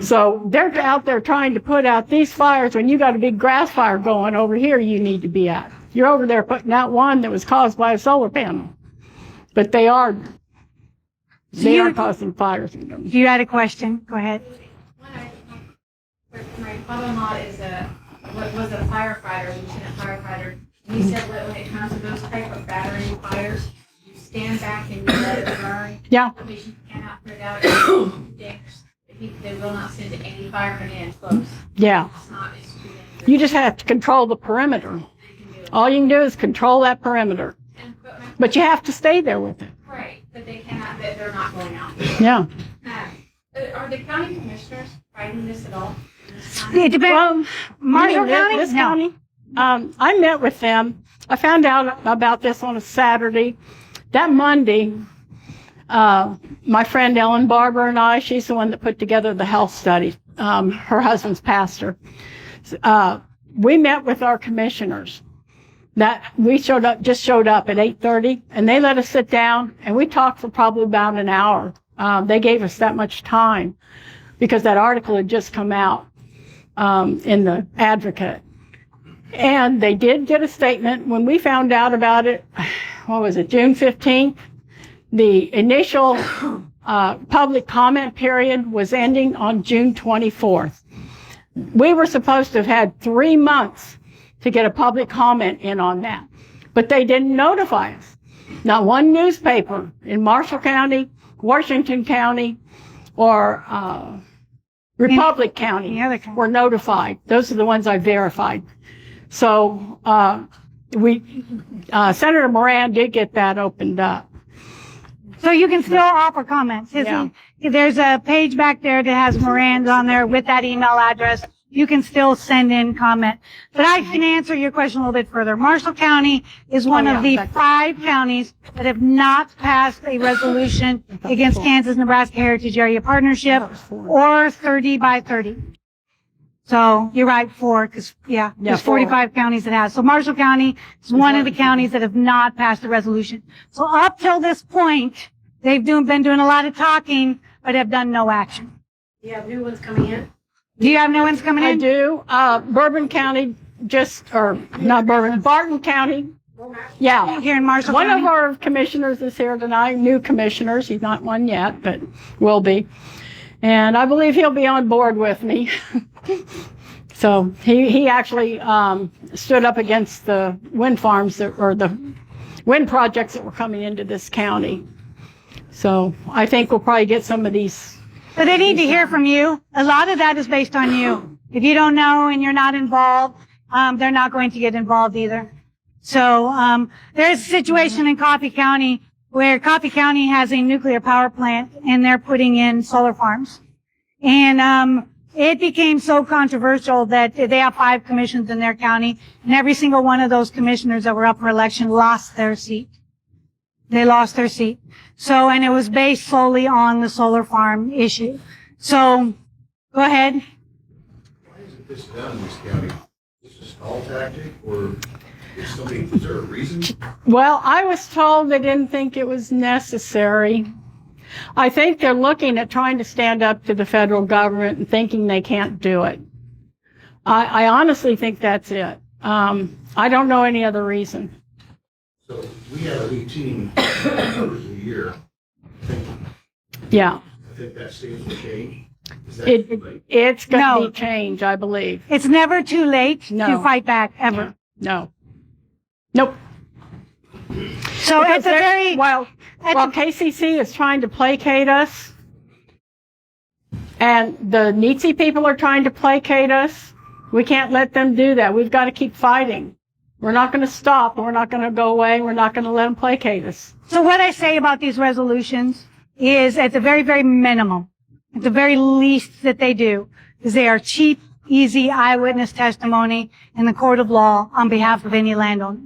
So they're out there trying to put out these fires when you got a big grass fire going over here you need to be at. You're over there putting out one that was caused by a solar panel. But they are causing fires in them. You had a question? Go ahead. My father-in-law was a firefighter, lieutenant firefighter. He said that when it comes to those type of battery fires, you stand back and you let it burn. Yeah. Because you cannot put it out. It's dangerous. They will not send any firemen in close. Yeah. It's too dangerous. You just have to control the perimeter. All you can do is control that perimeter. But you have to stay there with it. Right, but they cannot, they're not going out. Yeah. Are the county commissioners fighting this at all? It depends. Well, Marshall County? This No. county? I met with them. I found out about this on a Saturday. That Monday, my friend Ellen Barber and I, she's the one that put together the health study. Her husband's pastor. We met with our commissioners. That we showed up at 8:30, and they let us sit down, and we talked for probably about an hour. They gave us that much time because that article had just come out in the Advocate. And they did get a statement when we found out about it. What was it, June 15th? The initial public comment period was ending on June 24th. We were supposed to have had 3 months to get a public comment in on that. But they didn't notify us. Not one newspaper in Marshall County, Washington County, or Republic County were notified. Those are the ones I verified. So Senator Moran did get that opened up. So you can still offer comments. There's a page back there that has Moran's on there with that email address. You can still send in comment. But I can answer your question a little bit further. Marshall County is one of the 5 counties that have not passed a resolution against Kansas-Nebraska Heritage Area Partnership or 30 by 30. So you're right, 4, because there's 45 counties that have. So Marshall County is one of the counties that have not passed a resolution. So up till this point, they've been doing a lot of talking, but have done no action. Do you have new ones coming in? Do you have new ones coming in? I do. Bourbon County Barton County. Yeah. Here in Marshall One County. of our commissioners is here tonight, new commissioners. He's not one yet, but will be. And I believe he'll be on board with me. So he actually stood up against the wind farms or the wind projects that were coming into this county. So I think we'll probably get some of these. But they need to hear from you. A lot of that is based on you. If you don't know and you're not involved, they're not going to get involved either. So there's a situation in Coffee County where Coffee County has a nuclear power plant and they're putting in solar farms. And it became so controversial that they have 5 commissions in their county, and every single one of those commissioners that were up for election lost their seat. They lost their seat. So, and it was based solely on the solar farm issue. So Go ahead. Why isn't this done in this county? Is this a stall tactic, or is there a reason? Well, I was told they didn't think it was necessary. I think they're looking at trying to stand up to the federal government and thinking they can't do it. I honestly think that's it. I don't know any other reason. So we have a routine a year. Yeah. I think that stands to change. Is that too late? It's going to No. be changed, I believe. It's never too late to No. fight back, ever. No. Nope. So at Because the very, while KCC is trying to placate us, and the NETSI people are trying to placate us, we can't let them do that. We've got to keep fighting. We're not going to stop. We're not going to go away. We're not going to let them placate us. so what I say about these resolutions is at the very, very minimum, at the very least that they do, is they are cheap, easy eyewitness testimony in the court of law on behalf of any landowner.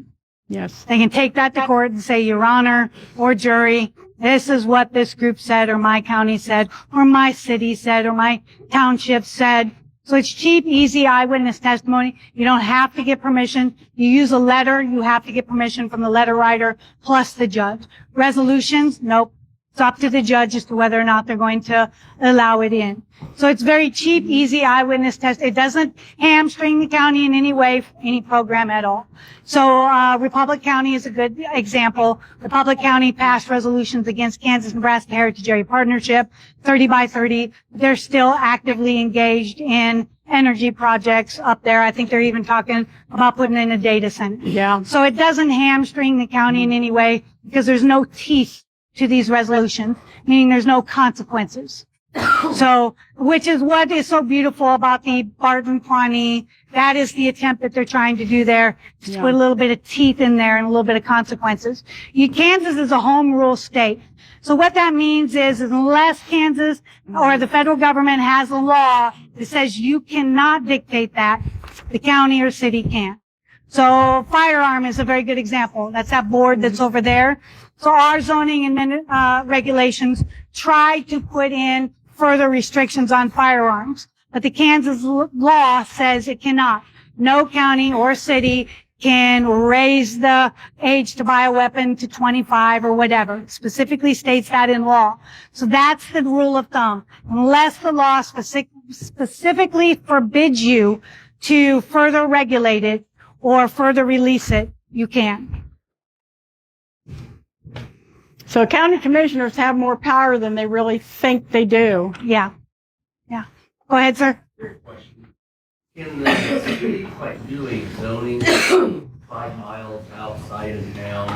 Yes. They can take that to court and say, Your Honor, or jury, this is what this group said, or my county said, or my city said, or my township said. So it's cheap, easy eyewitness testimony. You don't have to get permission. You use a letter, you have to get permission from the letter writer plus the judge. Resolutions, nope. It's up to the judge as to whether or not they're going to allow it in. So it's very cheap, easy eyewitness test. It doesn't hamstring the county in any way, any program at all. So Republic County is a good example. Republic County passed resolutions against Kansas-Nebraska Heritage Area Partnership, 30 by 30. They're still actively engaged in energy projects up there. I think they're even talking about putting in a data center. Yeah. So it doesn't hamstring the county in any way because there's no teeth to these resolutions, meaning there's no consequences. So, which is what is so beautiful about the Barton-Pawnee. That is the attempt that they're trying to do there, to Yeah. put a little bit of teeth in there and a little bit of consequences. Kansas is a home rule state. So what that means is unless Kansas or the federal government has a law that says you cannot dictate that, the county or city can. So firearm is a very good example. That's that board that's over there. So our zoning and regulations try to put in further restrictions on firearms, but the Kansas law says it cannot. No county or city can raise the age to buy a weapon to 25 or whatever. It specifically states that in law. So that's the rule of thumb. Unless the law specifically forbids you to further regulate it or further release it, you can. So county commissioners have more power than they really think they do. Yeah. Yeah. Go ahead, sir. Great question. Can the city, like, do a zoning 5 miles outside of town?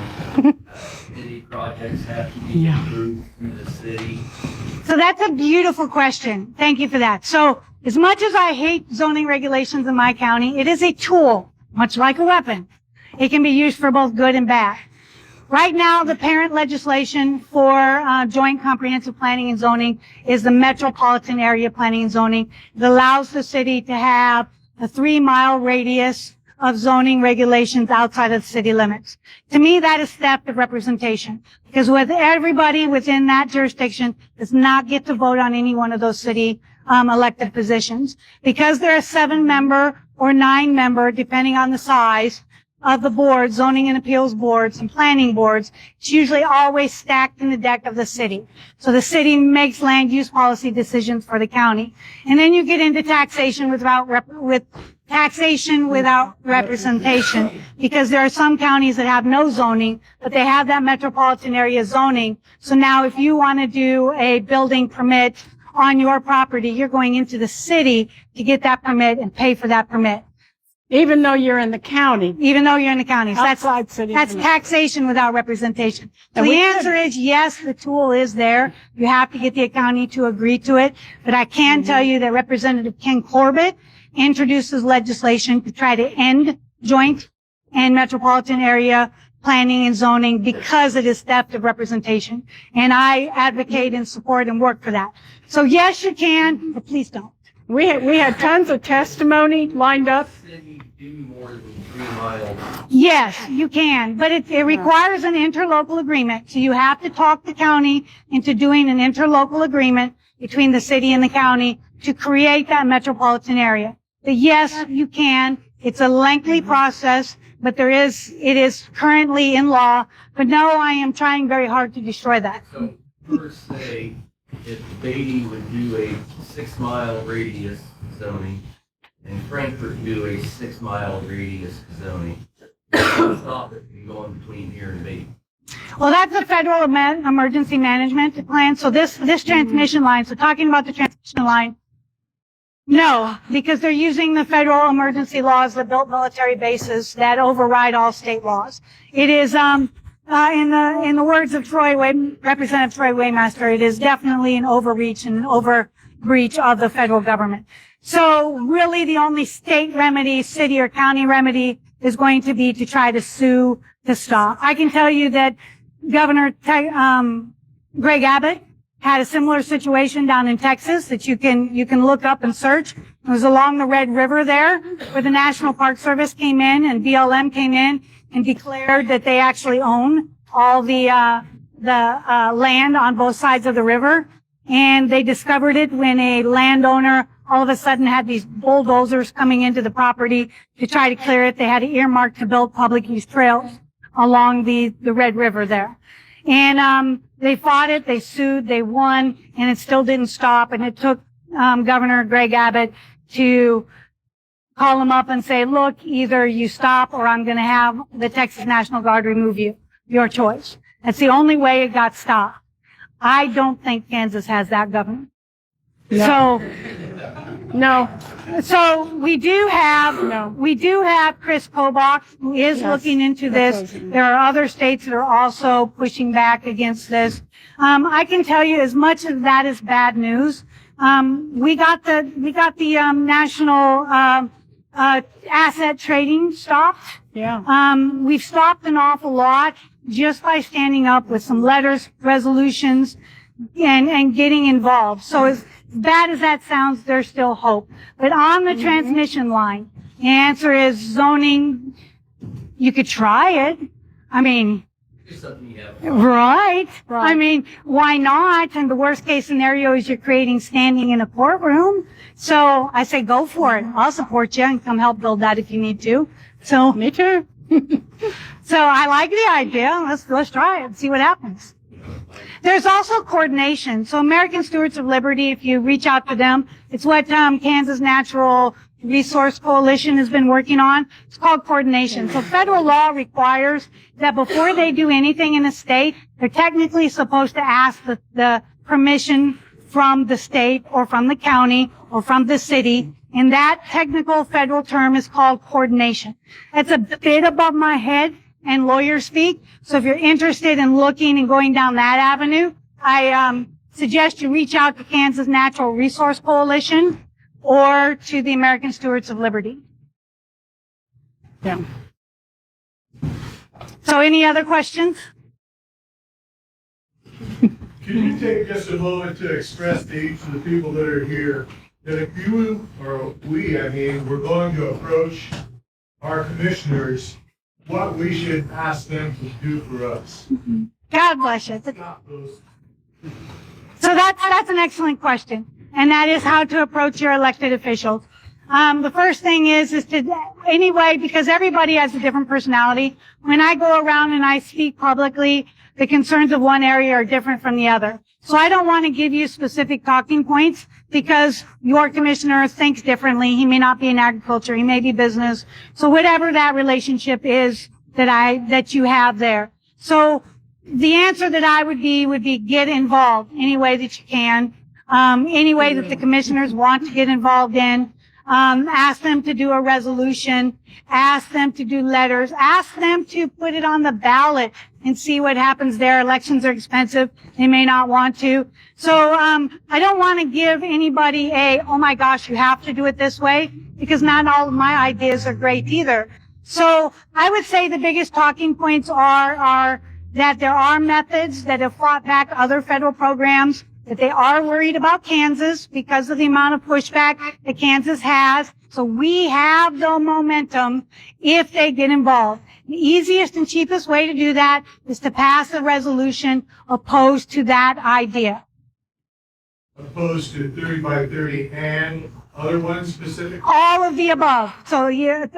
Any projects have to be approved through the city? So that's a beautiful question. Thank you for that. So as much as I hate zoning regulations in my county, it is a tool, much like a weapon. It can be used for both good and bad. Right now, the parent legislation for joint comprehensive planning and zoning is the metropolitan area planning and zoning. It allows the city to have a 3-mile radius of zoning regulations outside of the city limits. To me, that is theft of representation, because with everybody within that jurisdiction does not get to vote on any one of those city elected positions. Because they're a 7-member or 9-member, depending on the size of the board, zoning and appeals boards and planning boards, it's usually always stacked in the deck of the city. So the city makes land use policy decisions for the county. And then you get into taxation without representation, because there are some counties that have no zoning, but they have that metropolitan area zoning. So now if you want to do a building permit on your property, you're going into the city to get that permit and pay for that permit. Even though you're in the county. Even though you're in the county. So Outside city that's limits. taxation without representation. So And the we answer is yes, the tool is there. You have to get the county to agree to it. But I can tell you that Representative Ken Corbett introduces legislation to try to end joint and metropolitan area planning and zoning because it is theft of representation. And I advocate and support and work for that. So yes, you can, but please don't. We had tons of testimony lined up. City do more than 3 miles. Yes, you can, but it requires an interlocal agreement. So you have to talk the county into doing an interlocal agreement between the city and the county to create that metropolitan area. But yes, you can. It's a lengthy process, but it is currently in law. But no, I am trying very hard to destroy that. So, per se, if Beatty would do a 6-mile radius zoning and Frankfort do a 6-mile radius zoning, stop it from going between here and Beatty. Well, that's a federal emergency management plan. So this transmission line, so talking about the transmission line, no, because they're using the federal emergency laws that built military bases that override all state laws. It is, in the words of Representative Troy Waymaster, it is definitely an overreach and an overreach of the federal government. So really the only state remedy, city or county remedy, is going to be to try to sue to stop. I can tell you that Governor Greg Abbott had a similar situation down in Texas that you can look up and search. It was along the Red River there, where the National Park Service came in and BLM came in and declared that they actually own all the land on both sides of the river. And they discovered it when a landowner all of a sudden had these bulldozers coming into the property to try to clear it. They had it earmarked to build public use trails along the Red River there. And they fought it, they sued, they won, and it still didn't stop. And it took Governor Greg Abbott to call him up and say, look, either you stop or I'm going to have the Texas National Guard remove you. Your choice. That's the only way it got stopped. I don't think Kansas has that governor. No. No. So we do have Chris Kobach, who is looking into this. There are other states that are also pushing back against this. I can tell you, as much as that is bad news, we got the national asset trading stopped. Yeah. We've stopped an awful lot just by standing up with some letters, resolutions, and getting involved. So as bad as that sounds, there's still hope. But on the transmission line, the answer is zoning. You could try it. I mean, It's something you have. right. I mean, why not? And the worst case scenario is you're creating standing in a courtroom. So I say go for it. I'll support you and come help build that if you need to. So Me too. So I like the idea. Let's try it and see what happens. There's also coordination. So American Stewards of Liberty, if you reach out to them, it's what Kansas Natural Resource Coalition has been working on. It's called coordination. So federal law requires that before they do anything in a state, they're technically supposed to ask the permission from the state or from the county or from the city. And that technical federal term is called coordination. That's a bit above my head and lawyer speak. So if you're interested in looking and going down that avenue, I suggest you reach out to Kansas Natural Resource Coalition or to the American Stewards of Liberty. Yeah. So any other questions? Could you take just a moment to express to each of the people that are here that if you, or we, we're going to approach our commissioners, what we should ask them to do for us? God bless you. Stop those. So that's an excellent question. And that is how to approach your elected officials. The first thing is to, anyway, because everybody has a different personality, when I go around and I speak publicly, the concerns of one area are different from the other. So I don't want to give you specific talking points because your commissioner thinks differently. He may not be in agriculture. He may be business. So whatever that relationship is that you have there. So the answer that I would be get involved any way that you can. Any way that the commissioners want to get involved in. Ask them to do a resolution. Ask them to do letters. Ask them to put it on the ballot and see what happens there. Elections are expensive. They may not want to. So, I don't want to give anybody oh my gosh, you have to do it this way, because not all of my ideas are great either. So I would say the biggest talking points are that there are methods that have fought back other federal programs, that they are worried about Kansas because of the amount of pushback that Kansas has. So we have the momentum if they get involved. The easiest and cheapest way to do that is to pass a resolution opposed to that idea. opposed to 30 by 30 and other ones specific? All of the above. So you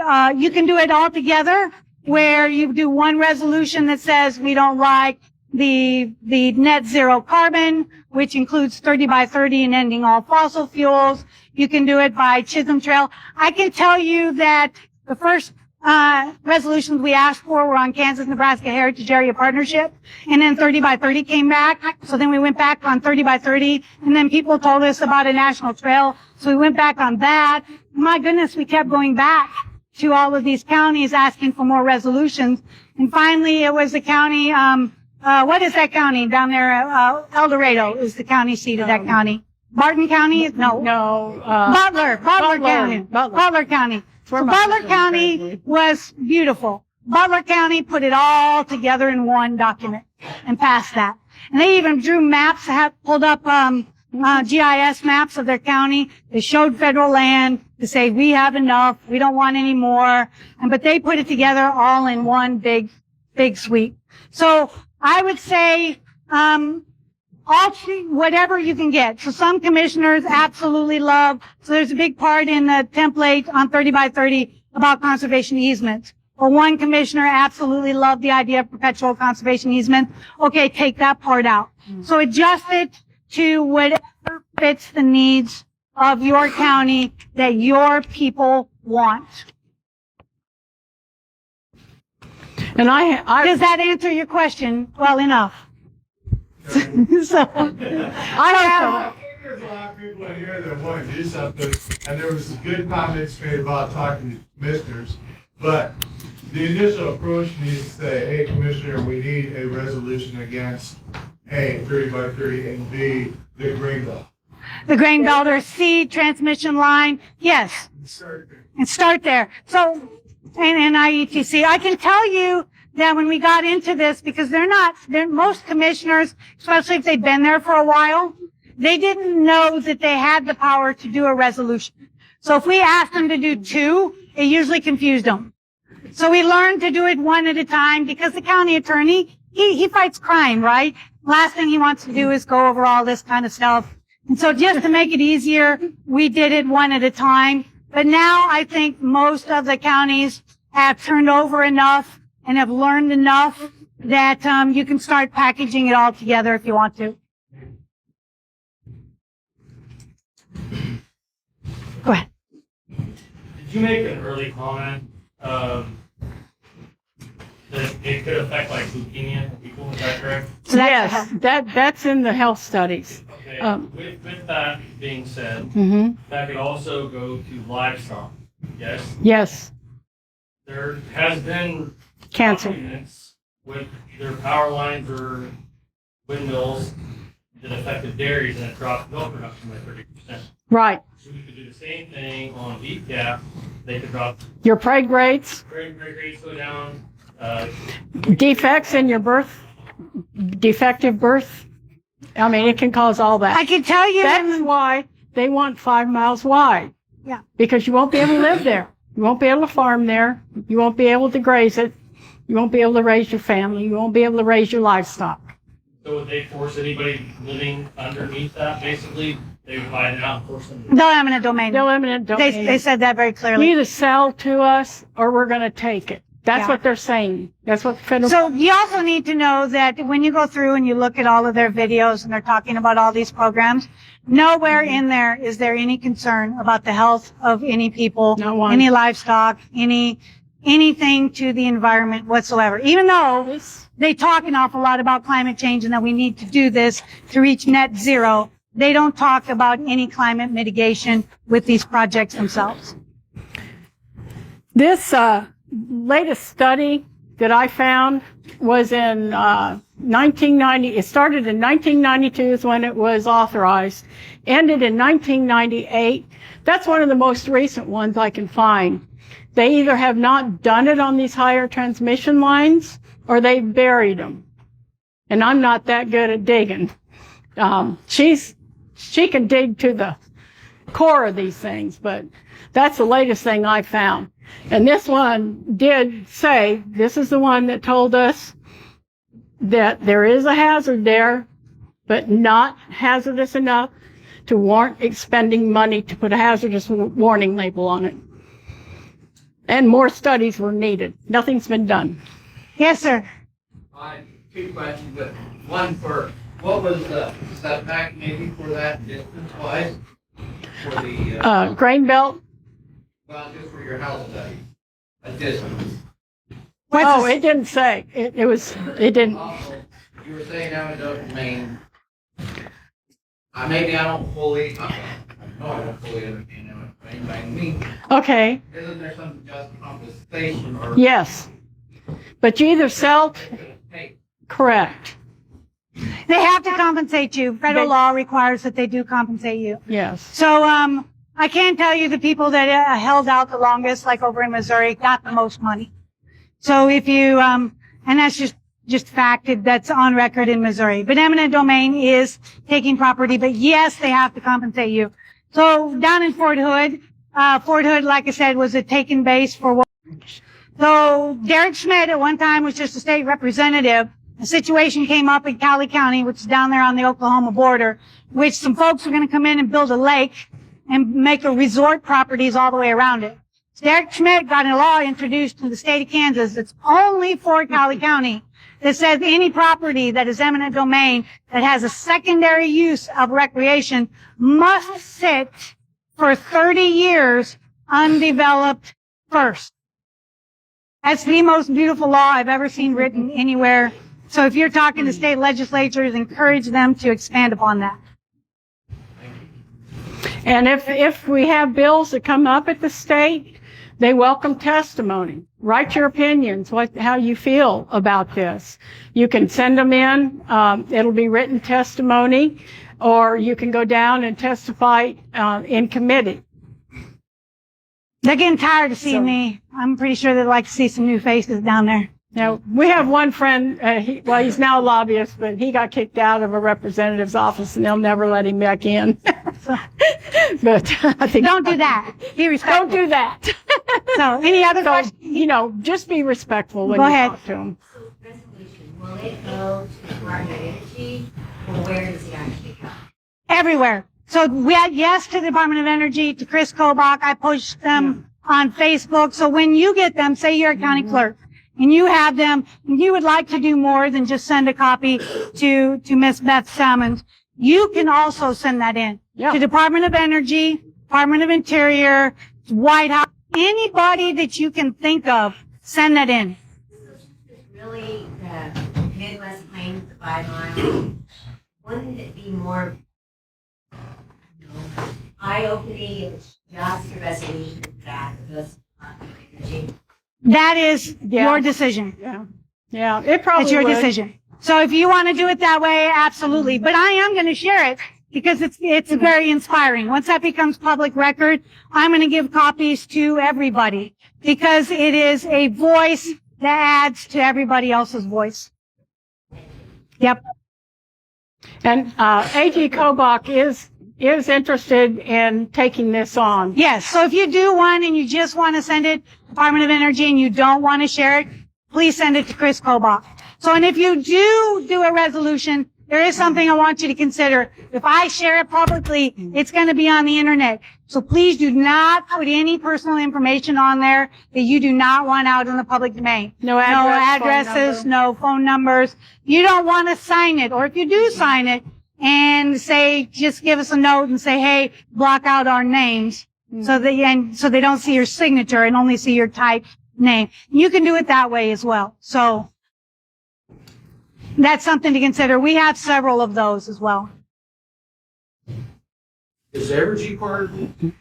can do it all together, where you do one resolution that says we don't like the net zero carbon, which includes 30 by 30 and ending all fossil fuels. You can do it by Chisholm Trail. I can tell you that the first resolutions we asked for were on Kansas-Nebraska Heritage Area Partnership, and then 30 by 30 came back. So then we went back on 30 by 30, and then people told us about a national trail, so we went back on that. My goodness, we kept going back to all of these counties asking for more resolutions, and finally it was the county, what is that county down there? El Dorado is the county seat of that county. Barton County? No. Butler County. Butler County. So Butler County was beautiful. Butler County put it all together in one document and passed that. And they even drew maps, pulled up GIS maps of their county. They showed federal land to say, we have enough, we don't want any more. But they put it together all in one big sweep. So I would say whatever you can get. So some commissioners absolutely love, so there's a big part in the template on 30 by 30 about conservation easements. Or one commissioner absolutely loved the idea of perpetual conservation easement. Okay, take that part out. So adjust it to whatever fits the needs of your county that your people want. And does that answer your question well enough? So, There's a lot of people in here that want to do something, and there was some good comments made about talking to commissioners, but the initial approach needs to say, hey, commissioner, we need a resolution against A, 30 by 30, and B, the grain belt. The grain belt or C transmission line, yes. And start there. So, and IETC, I can tell you that when we got into this, because most commissioners, especially if they've been there for a while, they didn't know that they had the power to do a resolution. So if we asked them to do two, it usually confused them. So we learned to do it one at a time, because the county attorney, he fights crime, right? Last thing he wants to do is go over all this kind of stuff. And so just to make it easier, we did it one at a time. But now I think most of the counties have turned over enough and have learned enough that you can start packaging it all together if you want to. Go ahead. Did you make an early comment that it could affect like leukemia in people? Is that correct? So yes, that's in the health studies. Okay. With that being said, that could also go to livestock. Yes. Yes. There has been Cancer. documents with their power lines or windmills that affected dairies and it dropped milk production by 30%. Right. So we could do the same thing on beef calf. They could drop your preg rates. Preg rates go down. Defects in your birth, defective birth. I mean, it can cause all that. I can tell you. That's why they want 5 miles wide. Yeah. Because you won't be able to live there. You won't be able to farm there. You won't be able to graze it. You won't be able to raise your family. You won't be able to raise your livestock. So would they force anybody living underneath that, basically? They would buy it out and force them? No eminent domain. No eminent domain. They said that very clearly. You either sell to us or we're going to take it. That's what they're saying. That's what the federal. So you also need to know that when you go through and you look at all of their videos and they're talking about all these programs, nowhere in there is there any concern about the health of any people, any livestock, anything to the environment whatsoever. Even though they talk an awful lot about climate change and that we need to do this to reach net zero, they don't talk about any climate mitigation with these projects themselves. This latest study that I found was in 1990. It started in 1992 is when it was authorized, ended in 1998. That's one of the most recent ones I can find. They either have not done it on these higher transmission lines or they buried them. And I'm not that good at digging. She can dig to the core of these things, but that's the latest thing I found. And this one did say, this is the one that told us that there is a hazard there, but not hazardous enough to warrant expending money to put a hazardous warning label on it. And more studies were needed. Nothing's been done. Yes, sir. Two questions, but one for, what was the setback maybe for that distance-wise? For the, Grain belt. well, just for your house study, a distance. Oh, it didn't say. It didn't. Also, you were saying eminent domain. Maybe I don't fully, no, I don't fully understand eminent domain, but I mean, Okay. isn't there some just compensation or? Yes. But you either sell. Correct. They have to compensate you. Federal law requires that they do compensate you. Yes. So, I can tell you the people that held out the longest, like over in Missouri, got the most money. So if you, and that's just fact, that's on record in Missouri. But eminent domain is taking property, but yes, they have to compensate you. So down in Fort Hood, like I said, was a taken base for what? So Derek Schmidt at one time was just a state representative. A situation came up in Cowley County, which is down there on the Oklahoma border, which some folks were going to come in and build a lake and make a resort properties all the way around it. So Derek Schmidt got a law introduced to the state of Kansas that's only for Cowley County that says any property that is eminent domain that has a secondary use of recreation must sit for 30 years undeveloped first. That's the most beautiful law I've ever seen written anywhere. So if you're talking to state legislatures, encourage them to expand upon that. And if we have bills that come up at the state, they welcome testimony. Write your opinions, how you feel about this. You can send them in. It'll be written testimony, or you can go down and testify in committee. They're getting tired of seeing me. I'm pretty sure they'd like to see some new faces down there. Now, we have one friend, he's now a lobbyist, but he got kicked out of a representative's office and they'll never let him back in. But I think. Don't do that. Be respectful. Don't do that. So, any other questions? You know, just be respectful when Go you ahead. talk to them. So resolution, will it go to the Department of Energy, or where does it actually go? Everywhere. So we had yes to the Department of Energy, to Chris Kobach. I pushed them on Facebook. So when you get them, say you're a county clerk, and you have them, and you would like to do more than just send a copy to Miss Beth Salmons, you can also send that in to Department of Energy, Department of Interior, White House, anybody that you can think of, send that in. Really, the Midwest Plains, the 5 miles, wouldn't it be more eye-opening if it's just a resolution that goes on energy? That is your decision. Yeah, it probably It's your would. decision. So if you want to do it that way, absolutely. But I am going to share it because it's very inspiring. Once that becomes public record, I'm going to give copies to everybody because it is a voice that adds to everybody else's voice. Yep. And A.G. Kobach is interested in taking this on. Yes. So if you do one and you just want to send it to Department of Energy and you don't want to share it, please send it to Chris Kobach. So, and if you do a resolution, there is something I want you to consider. If I share it publicly, it's going to be on the internet. So please do not put any personal information on there that you do not want out in the public domain. No addresses, no phone numbers. You don't want to sign it. Or if you do sign it and say, just give us a note and say, hey, block out our names so they don't see your signature and only see your typed name. You can do it that way as well. So that's something to consider. We have several of those as well. Is Evergy part of it?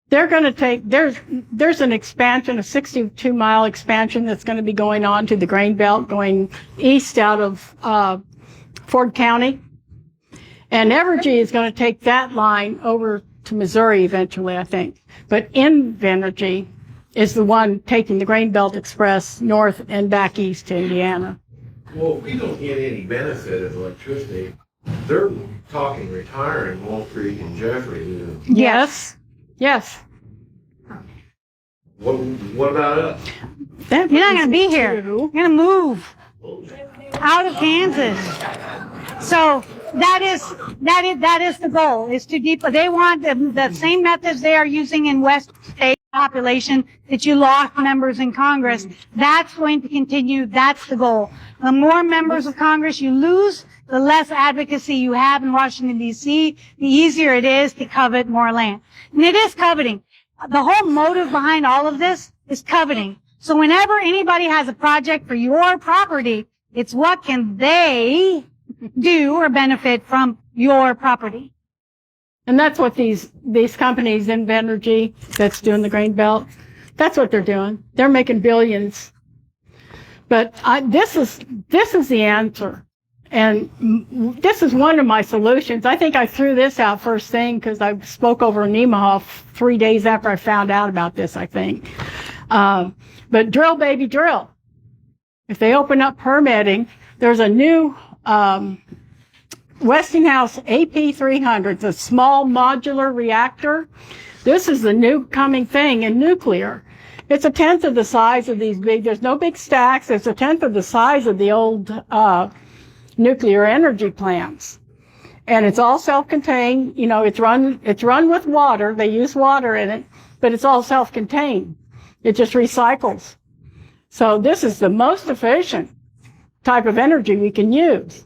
They're going to take, there's an expansion, a 62-mile expansion that's going to be going on to the grain belt, going east out of Ford County. And Evergy is going to take that line over to Missouri eventually, I think. But Invenergy is the one taking the Grain Belt Express north and back east to Indiana. Well, we don't get any benefit of electricity. They're talking retiring Wolf Creek and Jeffrey. Yes. Yes. What about us? You're not going to be here. You're going to move out of Kansas. So that is the goal, is to they want the same methods they are using in West state population that you lost members in Congress. That's going to continue. That's the goal. The more members of Congress you lose, the less advocacy you have in Washington, D.C., the easier it is to covet more land. And it is coveting. The whole motive behind all of this is coveting. So whenever anybody has a project for your property, it's what can they do or benefit from your property. And that's what these companies, Energy, that's doing the grain belt, that's what they're doing. They're making billions. But this is the answer. And this is one of my solutions. I think I threw this out first thing because I spoke over in Nemaha 3 days after I found out about this, I think. But drill, baby, drill. If they open up permitting, there's a new Westinghouse AP300. It's a small modular reactor. This is the new coming thing in nuclear. It's a tenth of the size of these there's no big stacks. It's a tenth of the size of the old nuclear energy plants. And it's all self-contained. You know, it's run with water. They use water in it, but it's all self-contained. It just recycles. So this is the most efficient type of energy we can use.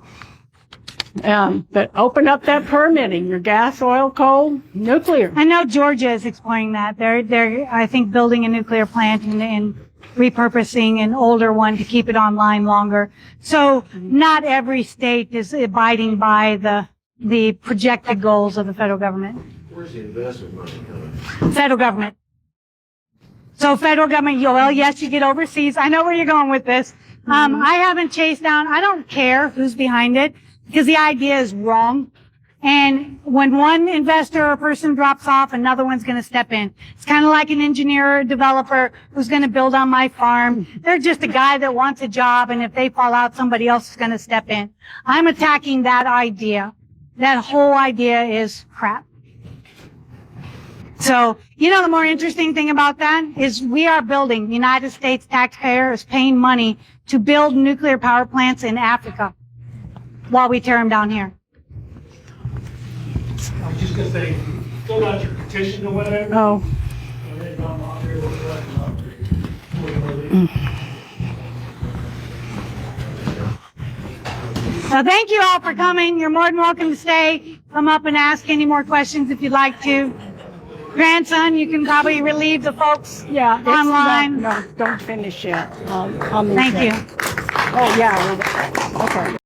But open up that permitting, your gas, oil, coal, nuclear. I know Georgia is exploring that. They're I think, building a nuclear plant and repurposing an older one to keep it online longer. So not every state is abiding by the projected goals of the federal government. Where's the investment money coming? Federal government. So federal government, well, yes, you get overseas. I know where you're going with this. I haven't chased down, I don't care who's behind it because the idea is wrong. And when one investor or person drops off, another one's going to step in. It's kind of like an engineer or developer who's going to build on my farm. They're just a guy that wants a job, and if they fall out, somebody else is going to step in. I'm attacking that idea. That whole idea is crap. So, you know, the more interesting thing about that is we are building, the United States taxpayer is paying money to build nuclear power plants in Africa while we tear them down here. I was just gonna say, fill out your petition or whatever. Oh. And then I'm out there with the So thank you all for coming. You're more than welcome to stay. Come up and ask any more questions if you'd like to. Grandson, you can probably relieve the folks online. No, don't finish yet. Thank you. Oh, yeah. Okay.